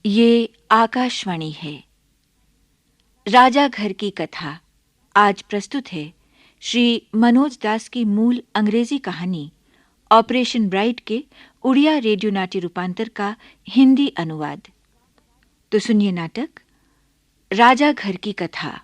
ये आकाशवाणी है। राजा घर की कथा आज प्रस्तुत है श्री मनोज दास की मूल अंग्रेजी कहानी ऑपरेशन ब्राइट के उड़िया रेडियो नाट्य रूपांतर का हिंदी अनुवाद। तो सुनिए नाटक राजा घर की कथा।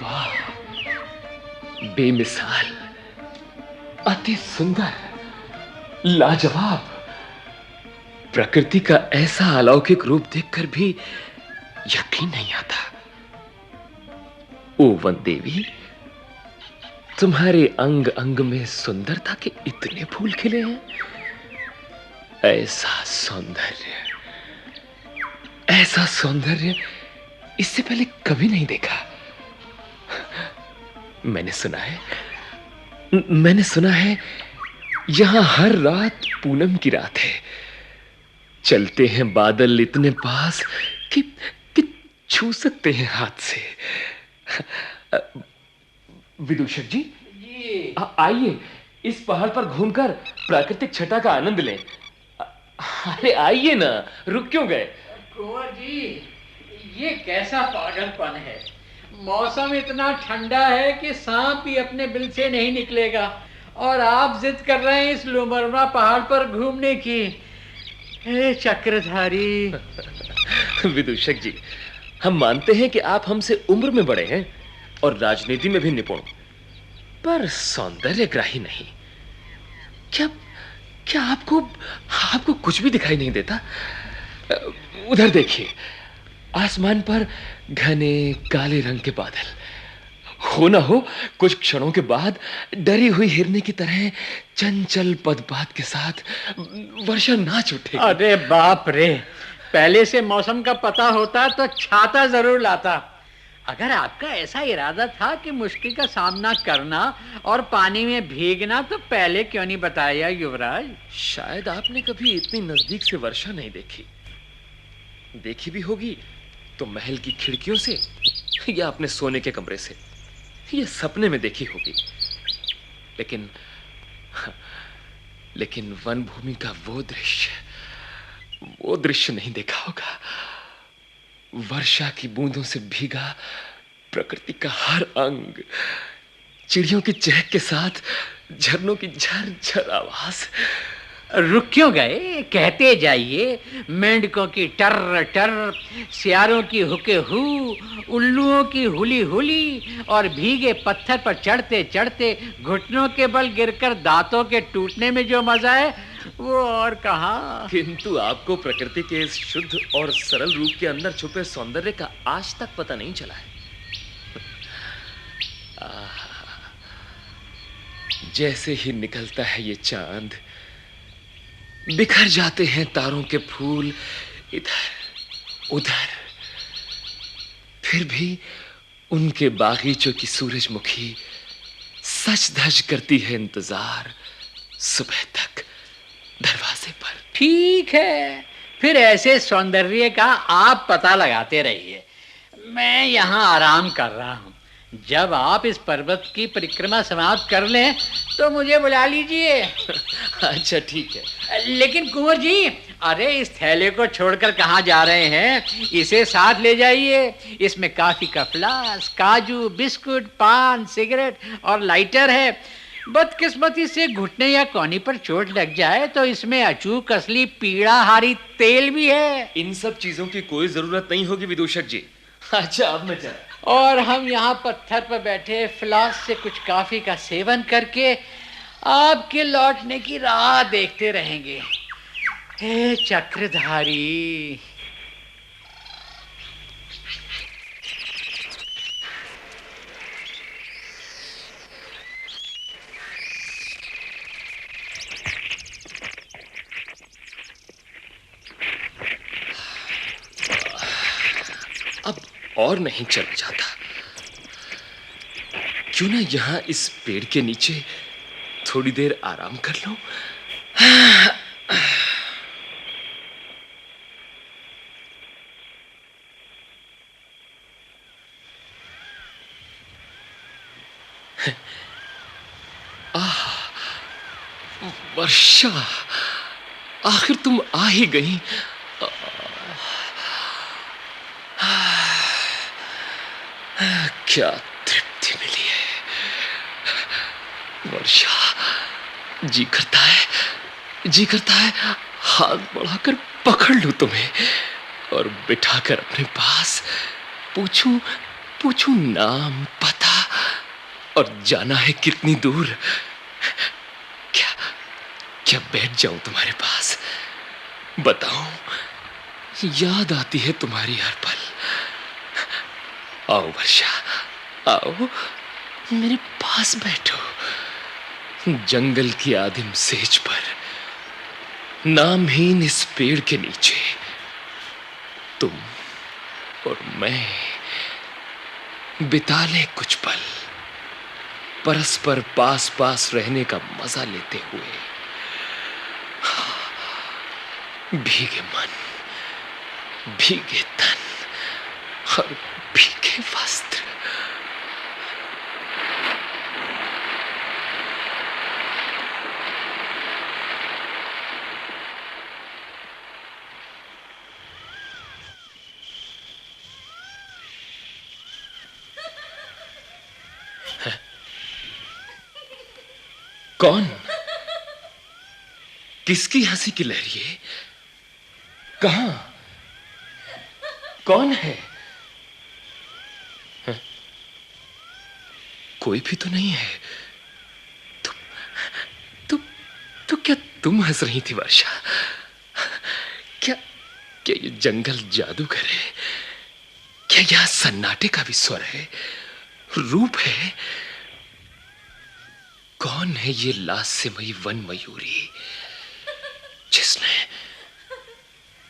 वाह, बेमिसाल, अति सुंदर, लाजवाब। प्रकृति का ऐसा अलौकिक रूप देखकर भी यकीन नहीं आता। ओ वन देवी, तुम्हारे अंग अंग में सुंदरता के इतने फूल खिले हैं। ऐसा सौंदर्य इससे पहले कभी नहीं देखा। मैंने सुना है यहां हर रात पूनम की रात है। चलते हैं बादल इतने पास कि छू सकते हैं हाथ से। विदूषक जी, आइए इस पहाड़ पर घूमकर प्राकृतिक छटा का आनंद लें। अरे आइए ना, रुक क्यों गए? कुंवर जी, ये कैसा पागलपन है। मौसम इतना ठंडा है कि सांप भी अपने बिल से नहीं निकलेगा और आप जिद कर रहे हैं इस लुमरना पहाड़ पर घूमने की। हे चक्रधारी। विदूषक जी, हम मानते हैं कि आप हमसे उम्र में बड़े हैं और राजनीति में भी निपुण, पर सौंदर्यग्राही नहीं। क्या आपको कुछ भी दिखाई नहीं देता? उधर देखिए, आसमान पर घने काले रंग के बादल। हो ना हो कुछ क्षणों के बाद डरी हुई हिरनी की तरह चंचल पदपात के साथ वर्षा नाच उठेगी। अरे बाप रे, पहले से मौसम का पता होता तो छाता जरूर लाता। अगर आपका ऐसा इरादा था कि मुश्किल का सामना करना और पानी में भीगना, तो पहले क्यों नहीं बताया युवराज? शायद आपने कभी इतनी नजदीक से वर्षा नहीं देखी भी होगी तो महल की खिड़कियों से या अपने सोने के कमरे से, या सपने में देखी होगी। लेकिन वन भूमि का वो दृश्य नहीं देखा होगा। वर्षा की बूंदों से भीगा प्रकृति का हर अंग, चिड़ियों की चहक के साथ झरनों की झरझर आवाज। रुक क्यों गए? कहते जाइए। मेंढकों की टर टर, सियारों की हुके हु, उल्लुओं की हुली हुली, और भीगे पत्थर पर चढ़ते चढ़ते घुटनों के बल गिरकर दांतों के टूटने में जो मजा है वो और कहाँ। किंतु आपको प्रकृति के इस शुद्ध और सरल रूप के अंदर छुपे सौंदर्य का आज तक पता नहीं चला है। जैसे ही निकलता है ये चांद, बिखर जाते हैं तारों के फूल इधर उधर। फिर भी उनके बागीचों की सूरजमुखी सच धज करती है इंतजार सुबह तक दरवाजे पर। ठीक है, फिर ऐसे सौंदर्य का आप पता लगाते रहिए। मैं यहाँ आराम कर रहा हूँ। जब आप इस पर्वत की परिक्रमा समाप्त कर लें तो मुझे बुला लीजिए। अच्छा ठीक है। लेकिन कुंवर जी, अरे इस थैले को छोड़कर कहाँ जा रहे हैं? इसे साथ ले जाइए। इसमें कॉफी का फ्लास्क, काजू, बिस्कुट, पान, सिगरेट और लाइटर है। बदकिस्मती से घुटने या कोहनी पर चोट लग जाए तो इसमें अचूक असली पीड़ाहारी तेल भी है। इन सब चीजों की कोई जरूरत नहीं होगी विदूषक जी। अच्छा, अब मैं चला। और हम यहाँ पत्थर पर बैठे फ्लास्क से कुछ कॉफी का सेवन करके आपके लौटने की राह देखते रहेंगे। हे चक्रधारी। और नहीं चला जाता। क्यों ना यहां इस पेड़ के नीचे थोड़ी देर आराम कर लूं। वर्षा, आखिर तुम आ ही गई। क्या तृप्ति मिली है वर्षा। जी करता है हाथ बढ़ाकर पकड़ लूं तुम्हें और बिठाकर अपने पास पूछूं नाम, पता और जाना है कितनी दूर। क्या बैठ जाऊं तुम्हारे पास, बताओ। याद आती है तुम्हारी हर पल। आओ वर्षा, आओ मेरे पास बैठो। जंगल की आदिम सेज पर, नामहीन इस पेड़ के नीचे, तुम और मैं बिता ले कुछ पल, परस्पर पास पास रहने का मजा लेते हुए। भीगे मन, भीगे तन और भीगे वस्त्र। कौन? किसकी हंसी की लहर ये? कहां? कौन है? कोई भी तो नहीं है। तो क्या तुम हंस रही थी वर्षा? क्या ये जंगल जादूगर है? क्या यह सन्नाटे का भी स्वर है, रूप है? कौन है ये लास्यमयी वन मयूरी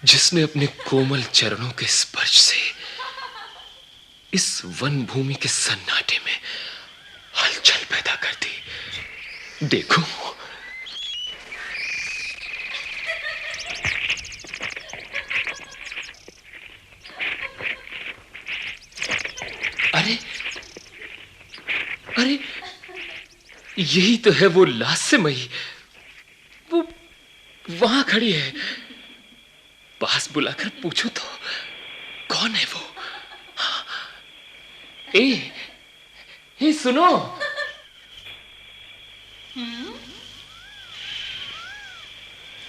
जिसने अपने कोमल चरणों के स्पर्श से इस वन भूमि के सन्नाटे में हलचल पैदा कर दी? देखो, अरे यही तो है वो लास्यमयी। वो वहां खड़ी है। पास बुलाकर पूछो तो, कौन है वो? ए सुनो।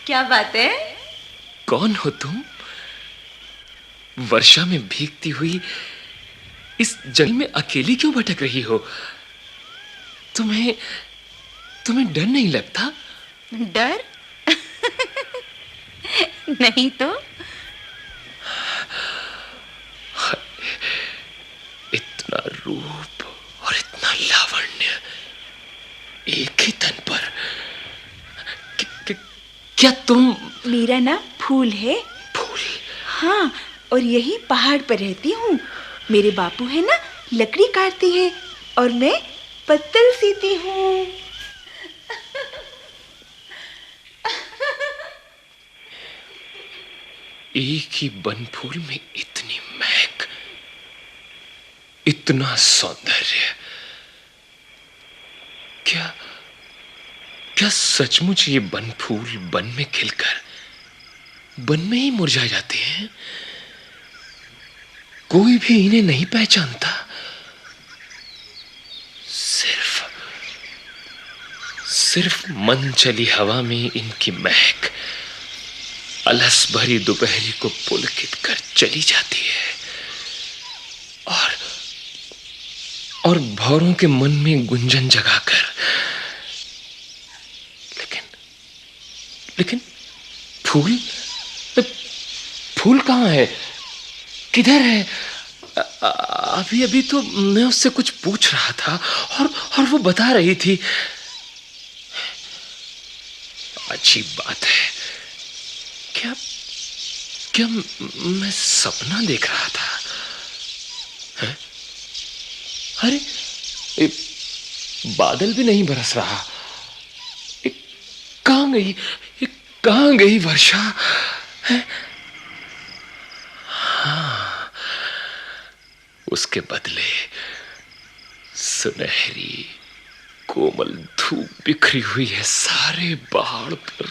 क्या बात है? कौन हो तुम? वर्षा में भीगती हुई इस जंगल में अकेली क्यों भटक रही हो? तुम्हें डर नहीं लगता? डर? नहीं तो। इतना रूप और इतना लावण्य एक ही तन पर। क्या तुम? मेरा नाम फूल है। फूल? हाँ, और यही पहाड़ पर रहती हूँ। मेरे बापू है ना, लकड़ी काटती है और मैं पत्तल सीती हूँ। एक ही बन फूल में इतनी महक, इतना सौंदर्य। क्या सचमुच ये बन फूल बन में खिलकर बन में ही मुरझा जाते हैं? कोई भी इन्हें नहीं पहचानता। सिर्फ मन चली हवा में इनकी महक अलस भरी दोपहरी को पुलकित कर चली जाती है और भौरों के मन में गुंजन जगाकर। लेकिन फूल कहाँ है? किधर है? अभी तो मैं उससे कुछ पूछ रहा था और वो बता रही थी। अजीब बात है, क्या मैं सपना देख रहा था? अरे ये बादल भी नहीं बरस रहा। ये कहां गई, ये कहां गई वर्षा? हाँ, उसके बदले सुनहरी कोमल धूप बिखरी हुई है सारे पहाड़ पर।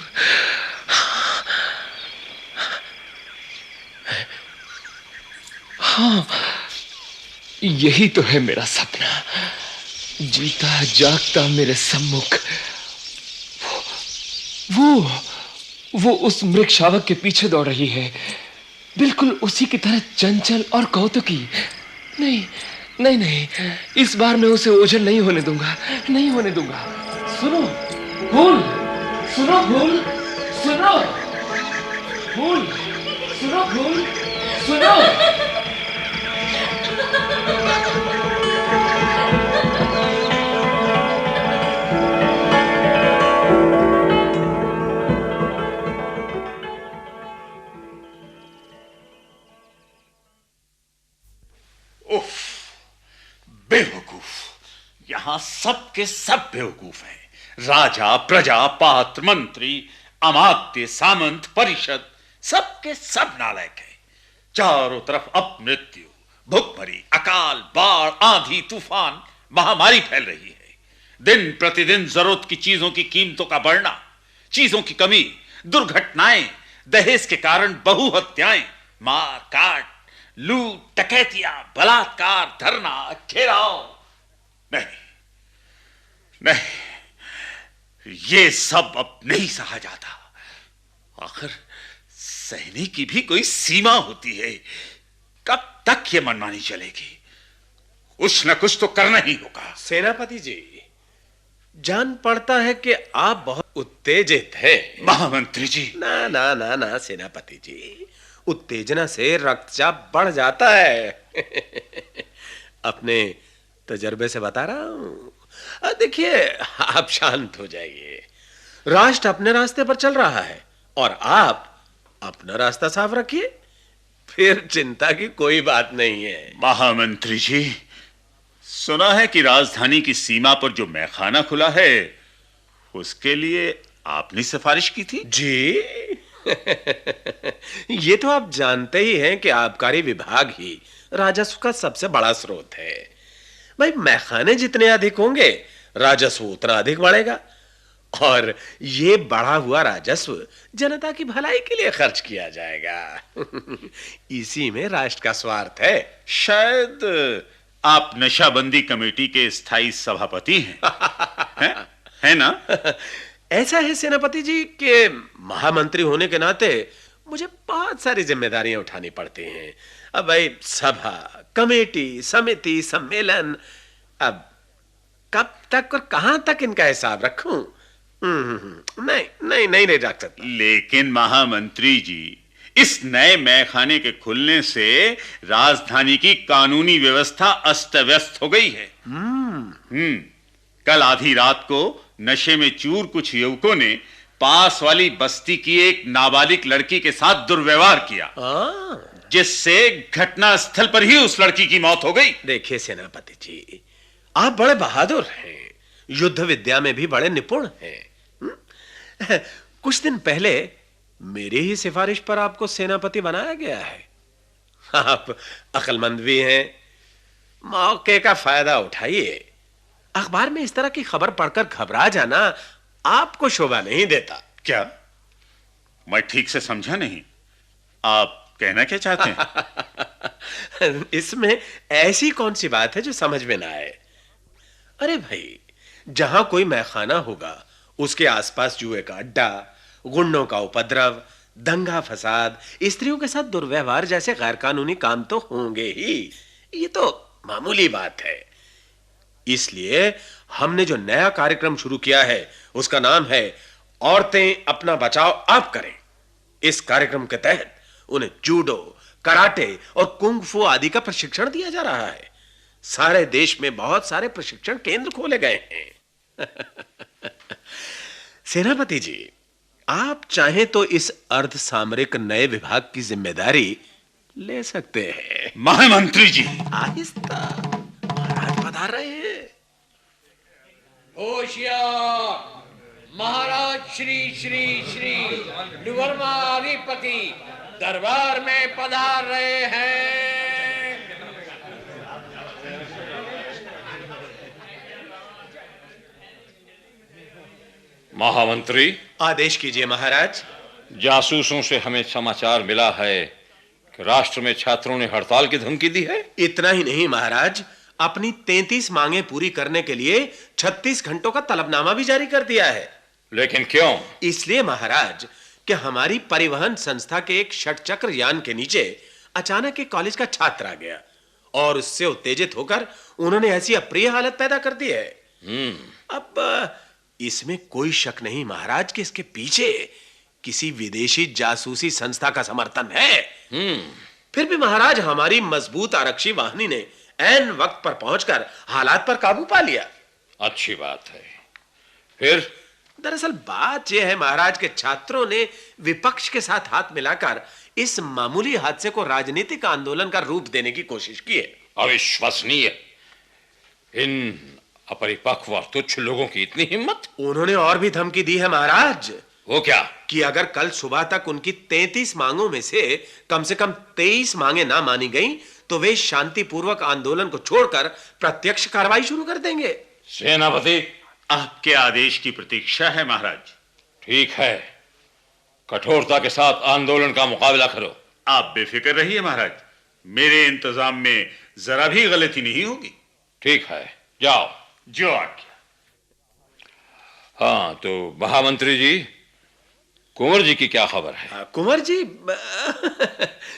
हाँ, यही तो है मेरा सपना, जीता जागता मेरे सम्मुख। वो उस मृग शावक के पीछे दौड़ रही है, बिल्कुल उसी की तरह चंचल और कौतुकी। नहीं नहीं नहीं, इस बार मैं उसे ओझल नहीं होने दूंगा, नहीं होने दूंगा। सुनो फूल, सुनो फूल, सुनो फूल, सुनो फूल, सुनो। उफ, बेवकूफ, यहां सब के सब बेवकूफ हैं। राजा, प्रजा, पात्र, मंत्री, अमात्य, सामंत, परिषद, सब के सब नालायक हैं। चारों तरफ अपमृत्यु, भुखमरी, अकाल, बाढ़, आंधी, तूफान, महामारी फैल रही है। दिन प्रतिदिन जरूरत की चीजों की कीमतों का बढ़ना, चीजों की कमी, दुर्घटनाएं, दहेज के कारण बहु हत्याएं, मार काट, लूट, डकैतियां, बलात्कार, धरना, घेराव। नहीं नहीं, ये सब अब नहीं सहा जाता। आखिर सहने की भी कोई सीमा होती है। कब तक ये मनमानी चलेगी? कुछ न कुछ तो करना ही होगा। सेनापति जी, जान पड़ता है कि आप बहुत उत्तेजित हैं। महामंत्री जी, ना ना ना ना सेनापति जी, उत्तेजना से रक्तचाप बढ़ जाता है। अपने तजर्बे से बता रहा हूं। देखिए, आप शांत हो जाइए। राष्ट्र अपने रास्ते पर चल रहा है और आप अपना रास्ता साफ रखिए, फिर चिंता की कोई बात नहीं है। महामंत्री जी, सुना है कि राजधानी की सीमा पर जो मैखाना खुला है, उसके लिए आपने सिफारिश की थी। जी। ये तो आप जानते ही हैं कि आबकारी विभाग ही राजस्व का सबसे बड़ा स्रोत है। भाई, मैखाने जितने अधिक होंगे, राजस्व उतना अधिक बढ़ेगा, और ये बढ़ा हुआ राजस्व जनता की भलाई के लिए खर्च किया जाएगा। इसी में राष्ट्र का स्वार्थ है। शायद आप नशाबंदी कमेटी के स्थायी सभापति हैं, है ना? ऐसा है सेनापति जी कि महामंत्री होने के नाते मुझे बहुत सारी जिम्मेदारियां उठानी पड़ती हैं। अब भाई, सभा, कमेटी, समिति, सम्मेलन, अब कब तक और कहां तक इनका हिसाब रखूं? नहीं नहीं नहीं नहीं रख सकता। लेकिन महामंत्री जी, इस नए मैखाने के खुलने से राजधानी की कानूनी व्यवस्था अस्त व्यस्त हो गई है। कल आधी रात को नशे में चूर कुछ युवकों ने पास वाली बस्ती की एक नाबालिग लड़की के साथ दुर्व्यवहार किया, जिससे घटना स्थल पर ही उस लड़की की मौत हो गई। देखिए सेनापति जी, आप बड़े बहादुर हैं, युद्ध विद्या में भी बड़े निपुण हैं। कुछ दिन पहले मेरी ही सिफारिश पर आपको सेनापति बनाया गया है। आप अक्लमंद भी हैं, मौके का फायदा उठाइए। अखबार में इस तरह की खबर पढ़कर घबरा जाना आपको शोभा नहीं देता। क्या? मैं ठीक से समझा नहीं, आप कहना क्या चाहते हैं? इसमें ऐसी कौन सी बात है जो समझ में ना आए? अरे भाई, जहां कोई मैखाना होगा, उसके आसपास जुए का अड्डा, गुंडों का उपद्रव, दंगा फसाद, स्त्रियों के साथ दुर्व्यवहार जैसे गैर कानूनी काम तो होंगे ही। ये तो मामूली बात है। इसलिए हमने जो नया कार्यक्रम शुरू किया है, उसका नाम है औरतें अपना बचाव आप करें। इस कार्यक्रम के तहत उन्हें जूडो, कराटे और कुंग फू आदि का प्रशिक्षण दिया जा रहा है। सारे देश में बहुत सारे प्रशिक्षण केंद्र खोले गए हैं। सेनापति जी, आप चाहें तो इस अर्धसामरिक नए विभाग की जिम्मेदारी ले सकते हैं। महामंत्री जी। आहिस्ता, महाराज पधार रहे हैं। होशियार, महाराज श्री श्री श्री लुवर्मा अधिपति दरबार में पधार रहे हैं। महामंत्री, आदेश कीजिए महाराज। जासूसों से हमें समाचार मिला है कि राष्ट्र में छात्रों ने हड़ताल की धमकी दी है। इतना ही नहीं महाराज, अपनी 33 मांगे पूरी करने के लिए 36 घंटों का तलबनामा भी जारी कर दिया है। लेकिन क्यों? इसलिए महाराज कि हमारी परिवहन संस्था के एक षटचक्र यान के नीचे अचानक एक कॉलेज का छात्र आ गया और उससे उत्तेजित होकर उन्होंने ऐसी अप्रिय हालत पैदा कर दी है। अब इसमें कोई शक नहीं महाराज कि इसके पीछे किसी विदेशी जासूसी संस्था का समर्थन है। फिर भी महाराज हमारी मजबूत आरक्षी वाहिनी ने ऐन वक्त पर पहुंचकर हालात पर काबू पा लिया। अच्छी बात है। फिर दरअसल बात यह है महाराज के छात्रों ने विपक्ष के साथ हाथ मिलाकर इस मामूली हादसे को राजनीतिक आंदोलन का रूप देने की कोशिश की है। अविश्वसनीय। इन अपरिपक्व और तुच्छ लोगों की इतनी हिम्मत। उन्होंने और भी धमकी दी है महाराज। वो क्या? कि अगर कल सुबह तक उनकी 33 मांगों में से कम 23 मांगे ना मानी गई तो वे शांतिपूर्वक आंदोलन को छोड़कर प्रत्यक्ष कार्रवाई शुरू कर देंगे। सेनापति, आपके आदेश की प्रतीक्षा है महाराज। ठीक है, कठोरता के साथ आंदोलन का मुकाबला करो। आप बेफिक्र रहिए महाराज, मेरे इंतजाम में जरा भी गलती नहीं होगी। ठीक है, जाओ। जो आज्ञा। हाँ, तो महामंत्री जी, कुंवर जी की क्या खबर है? कुंवर जी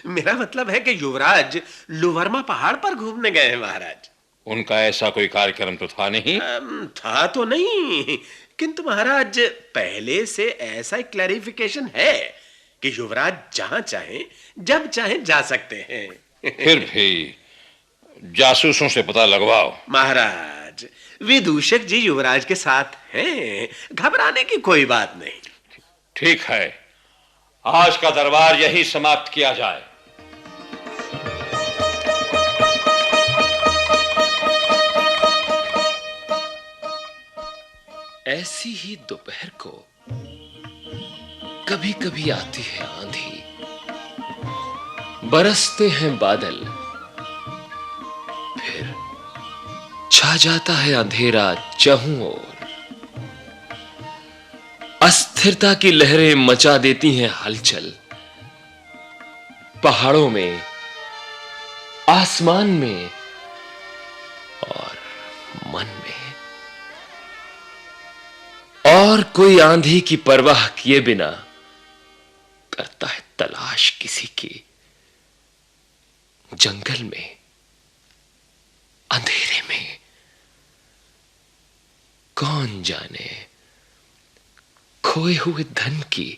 मेरा मतलब है कि युवराज लुवर्मा पहाड़ पर घूमने गए हैं महाराज। उनका ऐसा कोई कार्यक्रम तो था नहीं? था तो नहीं, किंतु महाराज पहले से ऐसा एक क्लैरिफिकेशन है कि युवराज जहां चाहे जब चाहे जा सकते हैं। फिर भी जासूसों से पता लगवाओ। महाराज विदूषक जी युवराज के साथ हैं, घबराने की कोई बात नहीं। ठीक है, आज का दरबार यही समाप्त किया जाए। ऐसी ही दोपहर को कभी कभी आती है आंधी, बरसते हैं बादल, फिर छा जाता है अंधेरा चहुं ओर। अस्थिरता की लहरें मचा देती हैं हलचल, पहाड़ों में, आसमान में और मन में। और कोई आंधी की परवाह किए बिना करता है तलाश किसी की, जंगल में, अंधेरे में। कौन जाने खोए हुए धन की,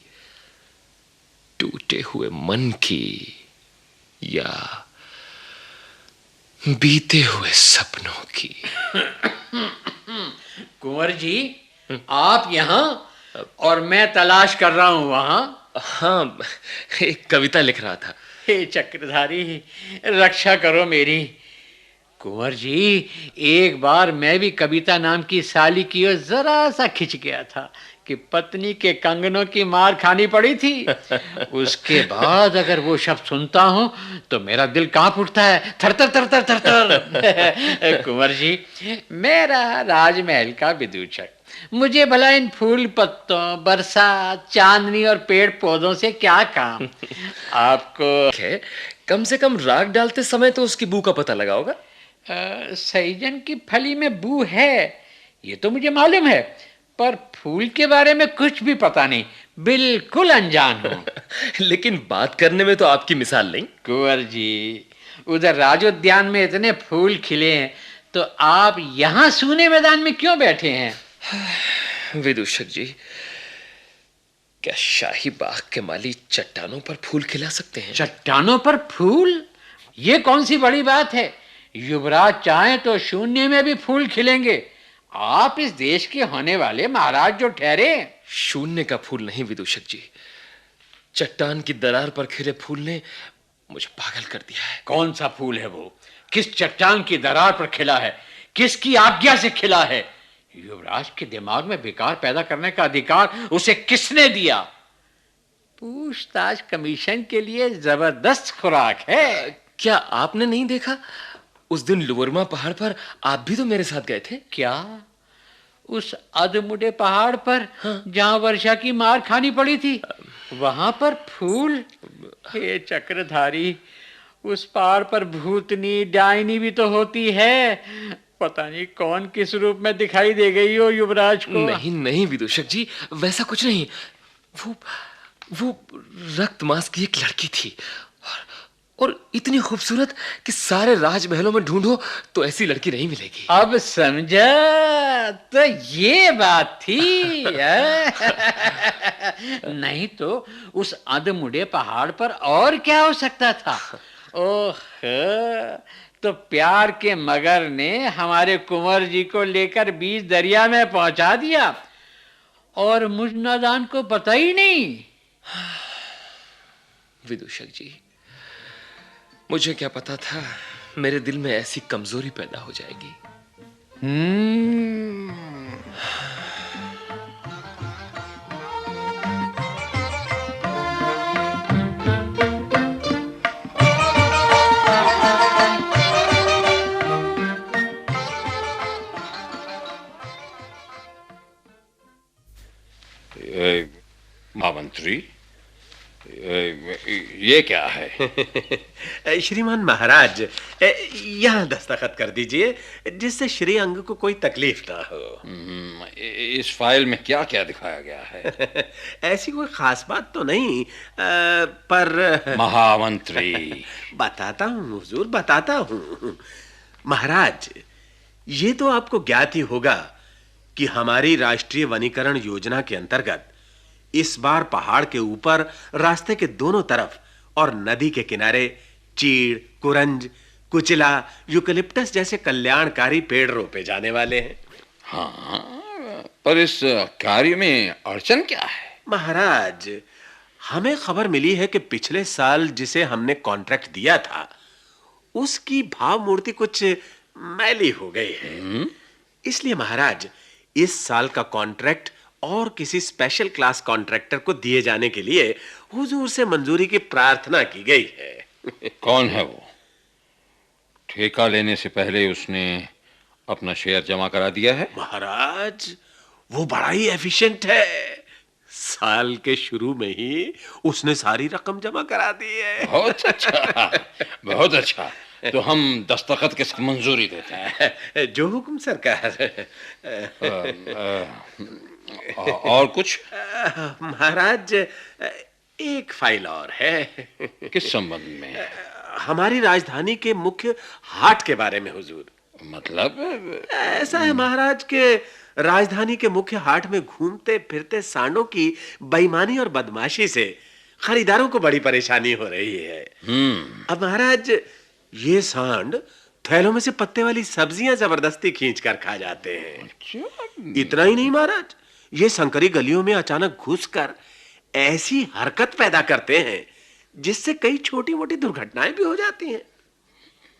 टूटे हुए मन की, या बीते हुए सपनों की। कुंवर जी, आप यहाँ और मैं तलाश कर रहा हूं वहां। हाँ, एक कविता लिख रहा था। हे चक्रधारी, रक्षा करो मेरी। कुंवर जी, एक बार मैं भी कविता नाम की साली की ओर जरा सा खिंच गया था कि पत्नी के कंगनों की मार खानी पड़ी थी। उसके बाद अगर वो शब्द सुनता हूं तो मेरा दिल कांप उठता है, थर थर थर थर थर थर। कुंवर जी, मेरा राजमहल का विदूषक, मुझे भला इन फूल पत्तों, बरसात, चांदनी और पेड़ पौधों से क्या काम। आपको कम से कम राग डालते समय तो उसकी बू का पता लगा होगा। सैजन की फली में बू है, ये तो मुझे मालूम है, पर फूल के बारे में कुछ भी पता नहीं, बिल्कुल अनजान हूं। लेकिन बात करने में तो आपकी मिसाल नहीं। कुंवर जी, उधर राजोद्यान में इतने फूल खिले हैं, तो आप यहाँ सूने मैदान में क्यों बैठे हैं? विदूषक जी, क्या शाही बाग के माली चट्टानों पर फूल खिला सकते हैं? चट्टानों पर फूल? ये कौन सी बड़ी बात है? युवराज चाहे तो शून्य में भी फूल खिलेंगे। आप इस देश के होने वाले महाराज जो ठहरे। शून्य का फूल नहीं विदूषक जी, चट्टान की दरार पर खिले फूल ने मुझे पागल कर दिया है। कौन सा फूल है वो? किस चट्टान की दरार पर खिला है? किसकी आज्ञा से खिला है? युवराज के दिमाग में विकार पैदा करने का अधिकार उसे किसने दिया? पूछताछ कमीशन के लिए जबरदस्त खुराक है। क्या आपने नहीं देखा? उस दिन लुवरमा पहाड़ पर आप भी तो मेरे साथ गए थे। क्या? उस अधमुडे पहाड़ पर, हाँ। जहां वर्षा की मार खानी पड़ी थी, वहां पर फूल? हे चक्रधारी, उस पहाड़ पर भूतनी डायनी भी तो होती है। पता नहीं कौन किस रूप में दिखाई दे गई हो युवराज को। नहीं नहीं विदूषक जी, वैसा कुछ नहीं। वो रक्त मांस की एक लड़की थी, और इतनी खूबसूरत कि सारे राजमहलों में ढूंढो तो ऐसी लड़की नहीं मिलेगी। अब समझा, तो ये बात थी। नहीं तो उस अधमुड़े पहाड़ पर और क्या हो सकता था? ओह, तो प्यार के मगर ने हमारे कुंवर जी को लेकर बीच दरिया में पहुंचा दिया, और मुझ नादान को पता ही नहीं। विदूषक जी, मुझे क्या पता था मेरे दिल में ऐसी कमजोरी पैदा हो जाएगी। महामंत्री, ये क्या है? श्रीमान महाराज, यहाँ दस्तखत कर दीजिए, जिससे श्री अंग को कोई तकलीफ ना हो। इस फाइल में क्या क्या दिखाया गया है? ऐसी कोई खास बात तो नहीं, पर महामंत्री, बताता हूँ हुजूर, बताता हूँ। महाराज, ये तो आपको ज्ञात ही होगा कि हमारी राष्ट्रीय वनीकरण योजना के अंतर्गत इस बार पहाड़ के ऊपर रास्ते के दोनों तरफ और नदी के किनारे चीड़, कुरंज, कुचिला, यूकलिप्टस जैसे कल्याणकारी पेड़ रोपे जाने वाले हैं। हाँ, पर इस कार्य में अड़चन क्या है? महाराज, हमें खबर मिली है कि पिछले साल जिसे हमने कॉन्ट्रैक्ट दिया था, उसकी भाव मूर्ति कुछ मैली हो गई है। इसलिए महाराज, इस साल का कॉन्ट्रैक्ट और किसी स्पेशल क्लास कॉन्ट्रैक्टर को दिए जाने के लिए हुजूर से मंजूरी की प्रार्थना की गई है। कौन है वो? ठेका लेने से पहले उसने अपना शेयर जमा करा दिया है? महाराज, वो बड़ा ही एफिशिएंट है। साल के शुरू में ही उसने सारी रकम जमा करा दी है। बहुत अच्छा, बहुत अच्छा। तो हम दस्तखत के साथ मंजूरी देते हैं। जो हुक्म सरकार। और कुछ? महाराज, एक फाइल और है। किस संबंध में? हमारी राजधानी के मुख्य हाट के बारे में हुजूर। मतलब? ऐसा है महाराज के राजधानी के मुख्य हाट में घूमते फिरते सांडों की बेईमानी और बदमाशी से खरीदारों को बड़ी परेशानी हो रही है। अब महाराज, ये सांड थैलों में से पत्ते वाली सब्जियां जबरदस्ती खींचकर खा जाते हैं। इतना ही नहीं महाराज, ये संकरी गलियों में अचानक घुसकर ऐसी हरकत पैदा करते हैं जिससे कई छोटी मोटी दुर्घटनाएं भी हो जाती हैं।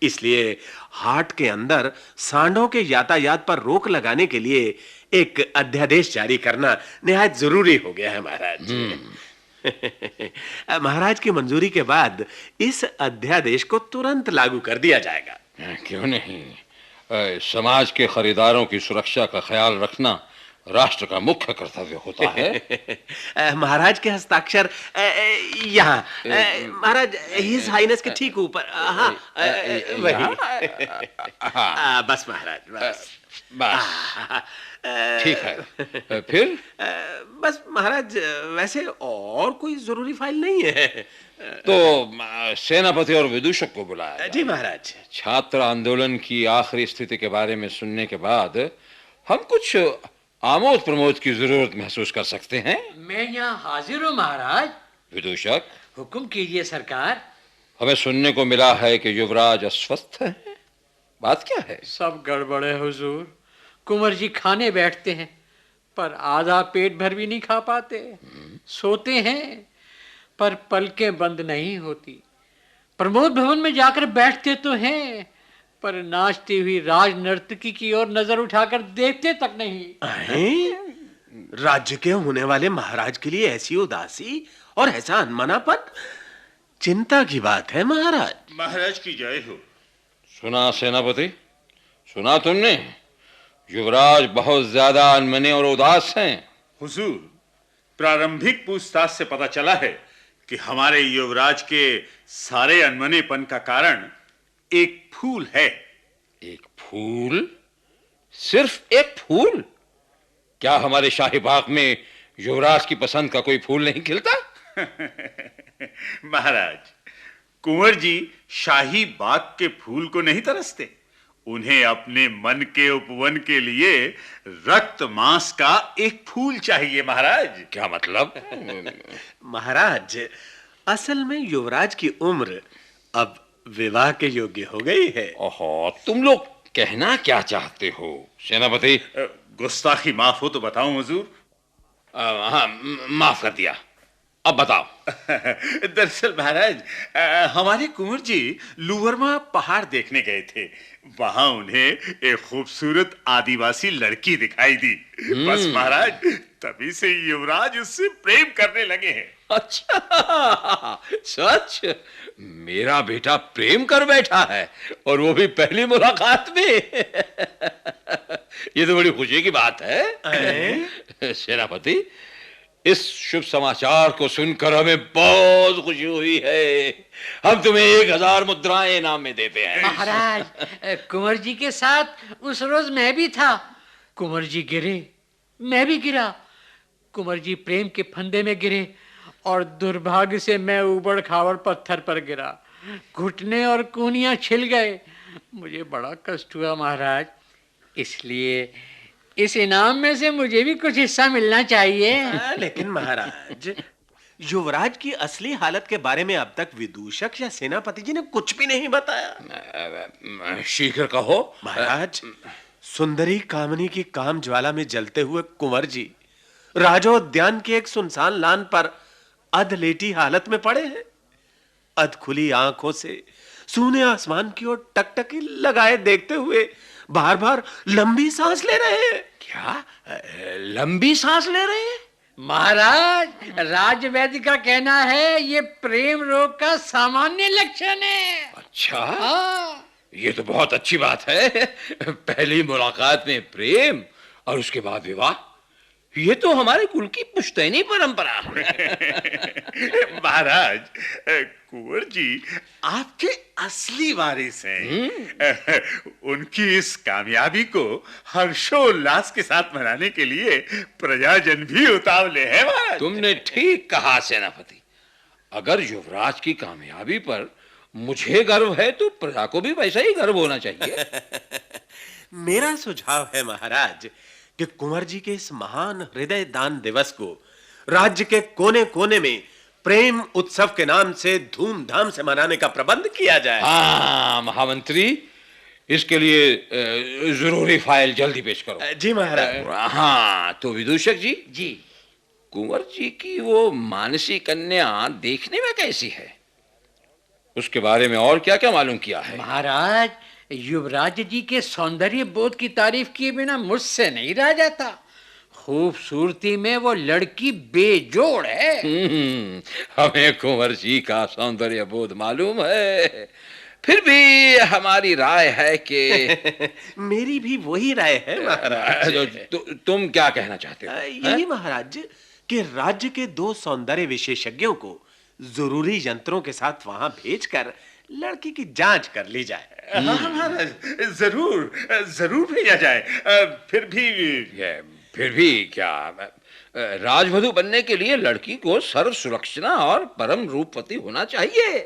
इसलिए हाट के अंदर सांडों के यातायात पर रोक लगाने के लिए एक अध्यादेश जारी करना निहायत जरूरी हो गया है महाराज। महाराज की मंजूरी के बाद इस अध्यादेश को तुरंत लागू कर दिया जाएगा। क्यों नहीं? समाज के खरीदारों की सुरक्षा का ख्याल रखना राष्ट्र का मुख्य कर्तव्य होता है। महाराज के हस्ताक्षर यहाँ, महाराज, हिज हाइनेस के ठीक ऊपर। हाँ, वही। बस महाराज, बस ठीक है। फिर? बस महाराज, वैसे और कोई जरूरी फाइल नहीं है। तो सेनापति और विदूषक को बुलाया। जी महाराज। छात्र आंदोलन की आखिरी स्थिति के बारे में सुनने के बाद हम कुछ आमोद प्रमोद की जरूरत महसूस कर सकते हैं। मैं यहाँ हाजिर हूँ महाराज। विदूषक, हुक्म कीजिए सरकार। हमें सुनने को मिला है कि युवराज अस्वस्थ है। बात क्या है? सब गड़बड़ है हुजूर। कुंवर जी खाने बैठते हैं पर आधा पेट भर भी नहीं खा पाते। सोते हैं पर पलकें बंद नहीं होती। प्रमोद भवन में जाकर बैठते तो हैं, पर नाचती हुई राज नर्तकी की ओर नजर उठाकर देखते तक नहीं। राज्य के होने वाले महाराज के लिए ऐसी उदासी और ऐसा अनमनापन चिंता की बात है महाराज। महाराज की जय हो। सुना सेनापति, सुना तुमने? युवराज बहुत ज्यादा अनमने और उदास हैं। हुजूर, प्रारंभिक पूछताछ से पता चला है कि हमारे युवराज के सारे अनमनेपन का कारण एक फूल है। एक फूल? सिर्फ एक फूल? क्या हमारे शाही बाग में युवराज की पसंद का कोई फूल नहीं खिलता? महाराज, कुंवर जी शाही बाग के फूल को नहीं तरसते। उन्हें अपने मन के उपवन के लिए रक्त मांस का एक फूल चाहिए महाराज। क्या मतलब? महाराज, असल में युवराज की उम्र अब विवाह के योग्य हो गई है। ओहो, तुम लोग कहना क्या चाहते हो सेनापति? गुस्ताखी माफ हो तो बताऊं हुजूर। हाँ, माफ कर दिया। अब बताओ। दरअसल महाराज, हमारे कुंवर जी लुवरमा पहाड़ देखने गए थे। वहां उन्हें एक खूबसूरत आदिवासी लड़की दिखाई दी। बस महाराज, तभी से युवराज उससे प्रेम करने लगे हैं। अच्छा, सच? मेरा बेटा प्रेम कर बैठा है, और वो भी पहली मुलाकात में। ये तो बड़ी खुशी की बात है सेनापति। इस शुभ समाचार को सुनकर हमें बहुत खुशी हुई है। हम तुम्हें 1000 मुद्राएं इनाम में देते हैं। महाराज, कुंवर जी के साथ उस रोज मैं भी था। कुंवर जी गिरे, मैं भी गिरा। कुंवर जी प्रेम के फंदे में गिरे और दुर्भाग्य से मैं ऊबड़ खाबड़ पत्थर पर गिरा। घुटने और कूहनियां छिल गए। मुझे बड़ा कष्ट हुआ महाराज। इसलिए इस इनाम में से मुझे भी कुछ हिस्सा मिलना चाहिए। लेकिन महाराज, युवराज की असली हालत के बारे में अब तक विदूषक या सेनापति जी ने कुछ भी नहीं बताया। शीघ्र कहो महाराज। सुंदरी कामनी की काम ज्वाला में जलते हुए कुंवर जी राजोद्यान के एक सुनसान लान पर अधलेटी हालत में पड़े हैं। अध खुली आंखों से सूने आसमान की ओर टकटकी लगाए देखते हुए बार बार लंबी सांस ले रहे हैं। क्या लंबी सांस ले रहे हैं? महाराज, राजवैद्य का कहना है ये प्रेम रोग का सामान्य लक्षण है। अच्छा, हाँ। ये तो बहुत अच्छी बात है। पहली मुलाकात में प्रेम और उसके बाद विवाह, ये तो हमारे कुल की पुश्तैनी परंपरा है। महाराज, कुंवर जी आपके असली वारिस हैं। उनकी इस कामयाबी को हर्षोल्लास के साथ मनाने के लिए प्रजाजन भी उतावले हैं महाराज। तुमने ठीक कहा सेनापति। अगर युवराज की कामयाबी पर मुझे गर्व है तो प्रजा को भी वैसा ही गर्व होना चाहिए। मेरा सुझाव है महाराज कि कुंवर जी के इस महान हृदय दान दिवस को राज्य के कोने कोने में प्रेम उत्सव के नाम से धूमधाम से मनाने का प्रबंध किया जाए। हाँ महामंत्री, इसके लिए जरूरी फाइल जल्दी पेश करो। जी महाराज। हाँ, तो विदूषक जी, जी, कुंवर जी की वो मानसी कन्या देखने में कैसी है? उसके बारे में और क्या क्या मालूम किया है? महाराज, युवराज जी के सौंदर्य बोध की तारीफ किए बिना मुझसे नहीं रह जाता। खूबसूरती में वो लड़की बेजोड़ है। हमें कुंवर जी का सौंदर्य बोध मालूम है, फिर भी हमारी राय है कि मेरी भी वही राय है महाराज। तुम क्या कहना चाहते हो? यही महाराज कि राज्य के 2 सौंदर्य विशेषज्ञों को जरूरी यंत्रों के साथ वहां भेजकर लड़की की जांच कर ली जाए। हाँ महाराज, जरूर जरूर भेजा जाए। फिर भी क्या? राजवधु बनने के लिए लड़की को सर्व सुरक्षा और परम रूपवती होना चाहिए।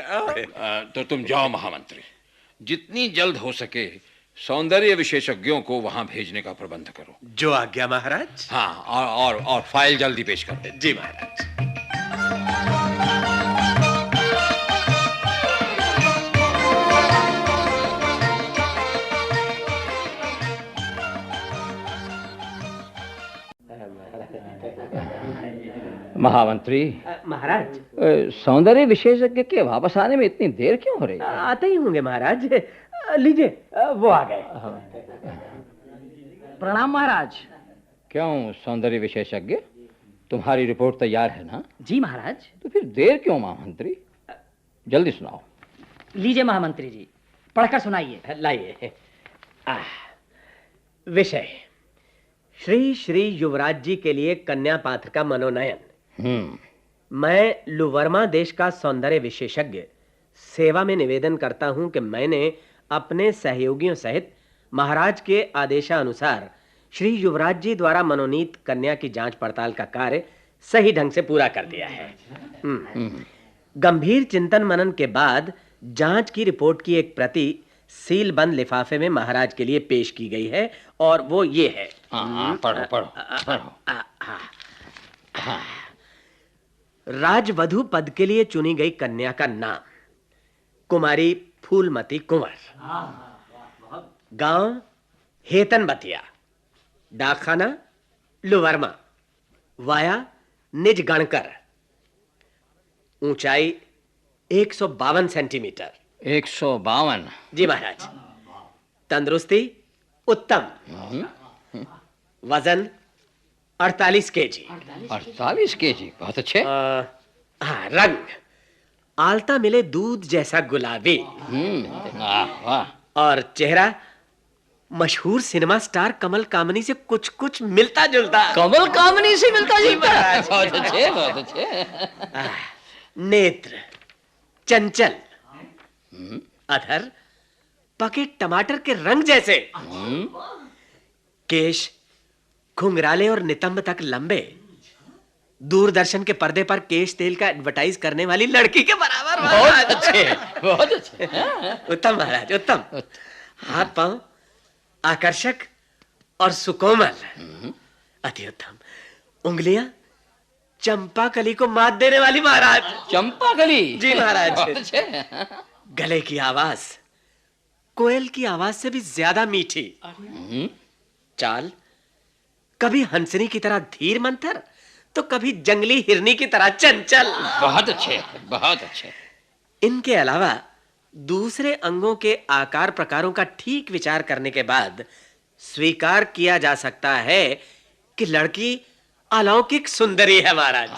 तो तुम जाओ महामंत्री, जितनी जल्द हो सके सौंदर्य विशेषज्ञों को वहां भेजने का प्रबंध करो। जो आज्ञा महाराज। हाँ, और फाइल जल्दी पेश करो। जी महाराज। महामंत्री, महाराज, सौंदर्य विशेषज्ञ के वापस आने में इतनी देर क्यों हो रही है? आते ही होंगे महाराज। लीजिए, वो आ गए। प्रणाम महाराज। क्यों सौंदर्य विशेषज्ञ, तुम्हारी रिपोर्ट तैयार है ना? जी महाराज। तो फिर देर क्यों महामंत्री? जल्दी सुनाओ। लीजिए महामंत्री जी, पढ़कर सुनाइए। लाइए। विषय, श्री श्री युवराज जी के लिए कन्या पात्र का मनोनयन। मैं लुवर्मा देश का सौंदर्य विशेषज्ञ सेवा में निवेदन करता हूं कि मैंने अपने सहयोगियों सहित महाराज के आदेशानुसार श्री युवराज जी द्वारा मनोनीत कन्या की जांच पड़ताल का कार्य सही ढंग से पूरा कर दिया है। गंभीर चिंतन मनन के बाद जांच की रिपोर्ट की एक प्रति सील बंद लिफाफे में महाराज के लिए पेश की गई है और वो ये है। पढ़ो पढ़ो पढ़ो। राजवधु पद के लिए चुनी गई कन्या का नाम कुमारी फूलमती कुंवर, गांव हेतनबतिया, डाकखाना लुवर्मा, वाया निज गणकर, ऊंचाई 152 सेंटीमीटर। 152? जी महाराज। तंदुरुस्ती उत्तम। वजन 48 केजी। 48 केजी, बहुत अच्छे। हाँ, रंग आलता मिले दूध जैसा गुलाबी। और चेहरा मशहूर सिनेमा स्टार कमल कामनी से कुछ कुछ मिलता जुलता। कमल कामनी से मिलता जुलता? बहुत अच्छे, बहुत अच्छे। नेत्र चंचल, अधर पके टमाटर के रंग जैसे, केश घुंघराले और नितंब तक लंबे, दूरदर्शन के पर्दे पर केश तेल का एडवर्टाइज करने वाली लड़की के बराबर। बहुत अच्छे, बहुत अच्छे। उत्तम महाराज, उत्तम। हाथ पांव आकर्षक और सुकोमल, अति उत्तम। उंगलियां चंपा कली को मात देने वाली महाराज। चंपा कली? जी महाराज। बहुत अच्छे। गले की आवाज कोयल की आवाज से भी ज्यादा मीठी। चाल कभी हंसनी की तरह धीर मंथर तो कभी जंगली हिरनी की तरह चंचल। बहुत अच्छे, बहुत अच्छे। इनके अलावा दूसरे अंगों के आकार प्रकारों का ठीक विचार करने के बाद स्वीकार किया जा सकता है कि लड़की अलौकिक सुंदरी है महाराज।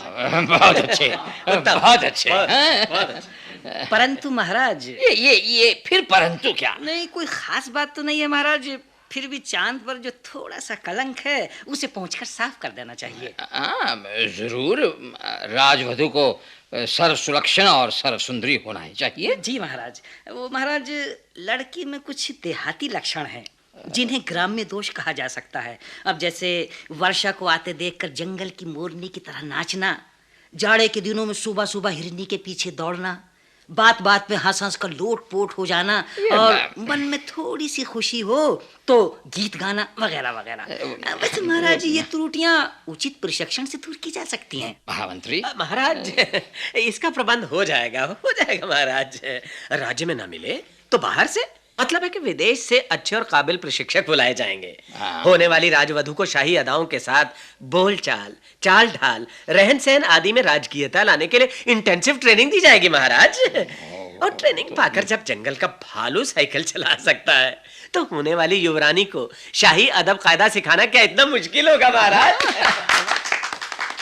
बहुत अच्छे, बहुत अच्छे। परंतु महाराज, ये फिर परंतु क्या? नहीं, कोई खास बात तो नहीं है महाराज। फिर भी चांद पर जो थोड़ा सा कलंक है उसे पहुंचकर साफ कर देना चाहिए। जरूर। राजवधु को सर्व सुलक्षणा और सर्व सुंदरी होना ही चाहिए। जी महाराज। वो महाराज, लड़की में कुछ देहाती लक्षण हैं जिन्हें ग्राम्य दोष कहा जा सकता है। अब जैसे वर्षा को आते देखकर जंगल की मोरनी की तरह नाचना, जाड़े के दिनों में सुबह सुबह हिरनी के पीछे दौड़ना, बात बात में हंस हंस कर लोट पोट हो जाना, और मन में थोड़ी सी खुशी हो तो गीत गाना वगैरह वगैरह। वैसे महाराज, ये त्रुटियां उचित प्रशिक्षण से दूर की जा सकती हैं। महामंत्री, महाराज इसका प्रबंध हो जाएगा महाराज। राज्य में ना मिले तो बाहर से, मतलब है कि विदेश से अच्छे और काबिल प्रशिक्षक बुलाए जाएंगे। होने वाली राजवधु को शाही अदाओं के साथ बोलचाल, चाल ढाल, रहन सहन आदि में राजकीयता लाने के लिए इंटेंसिव ट्रेनिंग दी जाएगी महाराज। और ट्रेनिंग पाकर जब जंगल का भालू साइकिल चला सकता है तो होने वाली युवरानी को शाही अदब कायदा सिखाना क्या इतना मुश्किल होगा महाराज?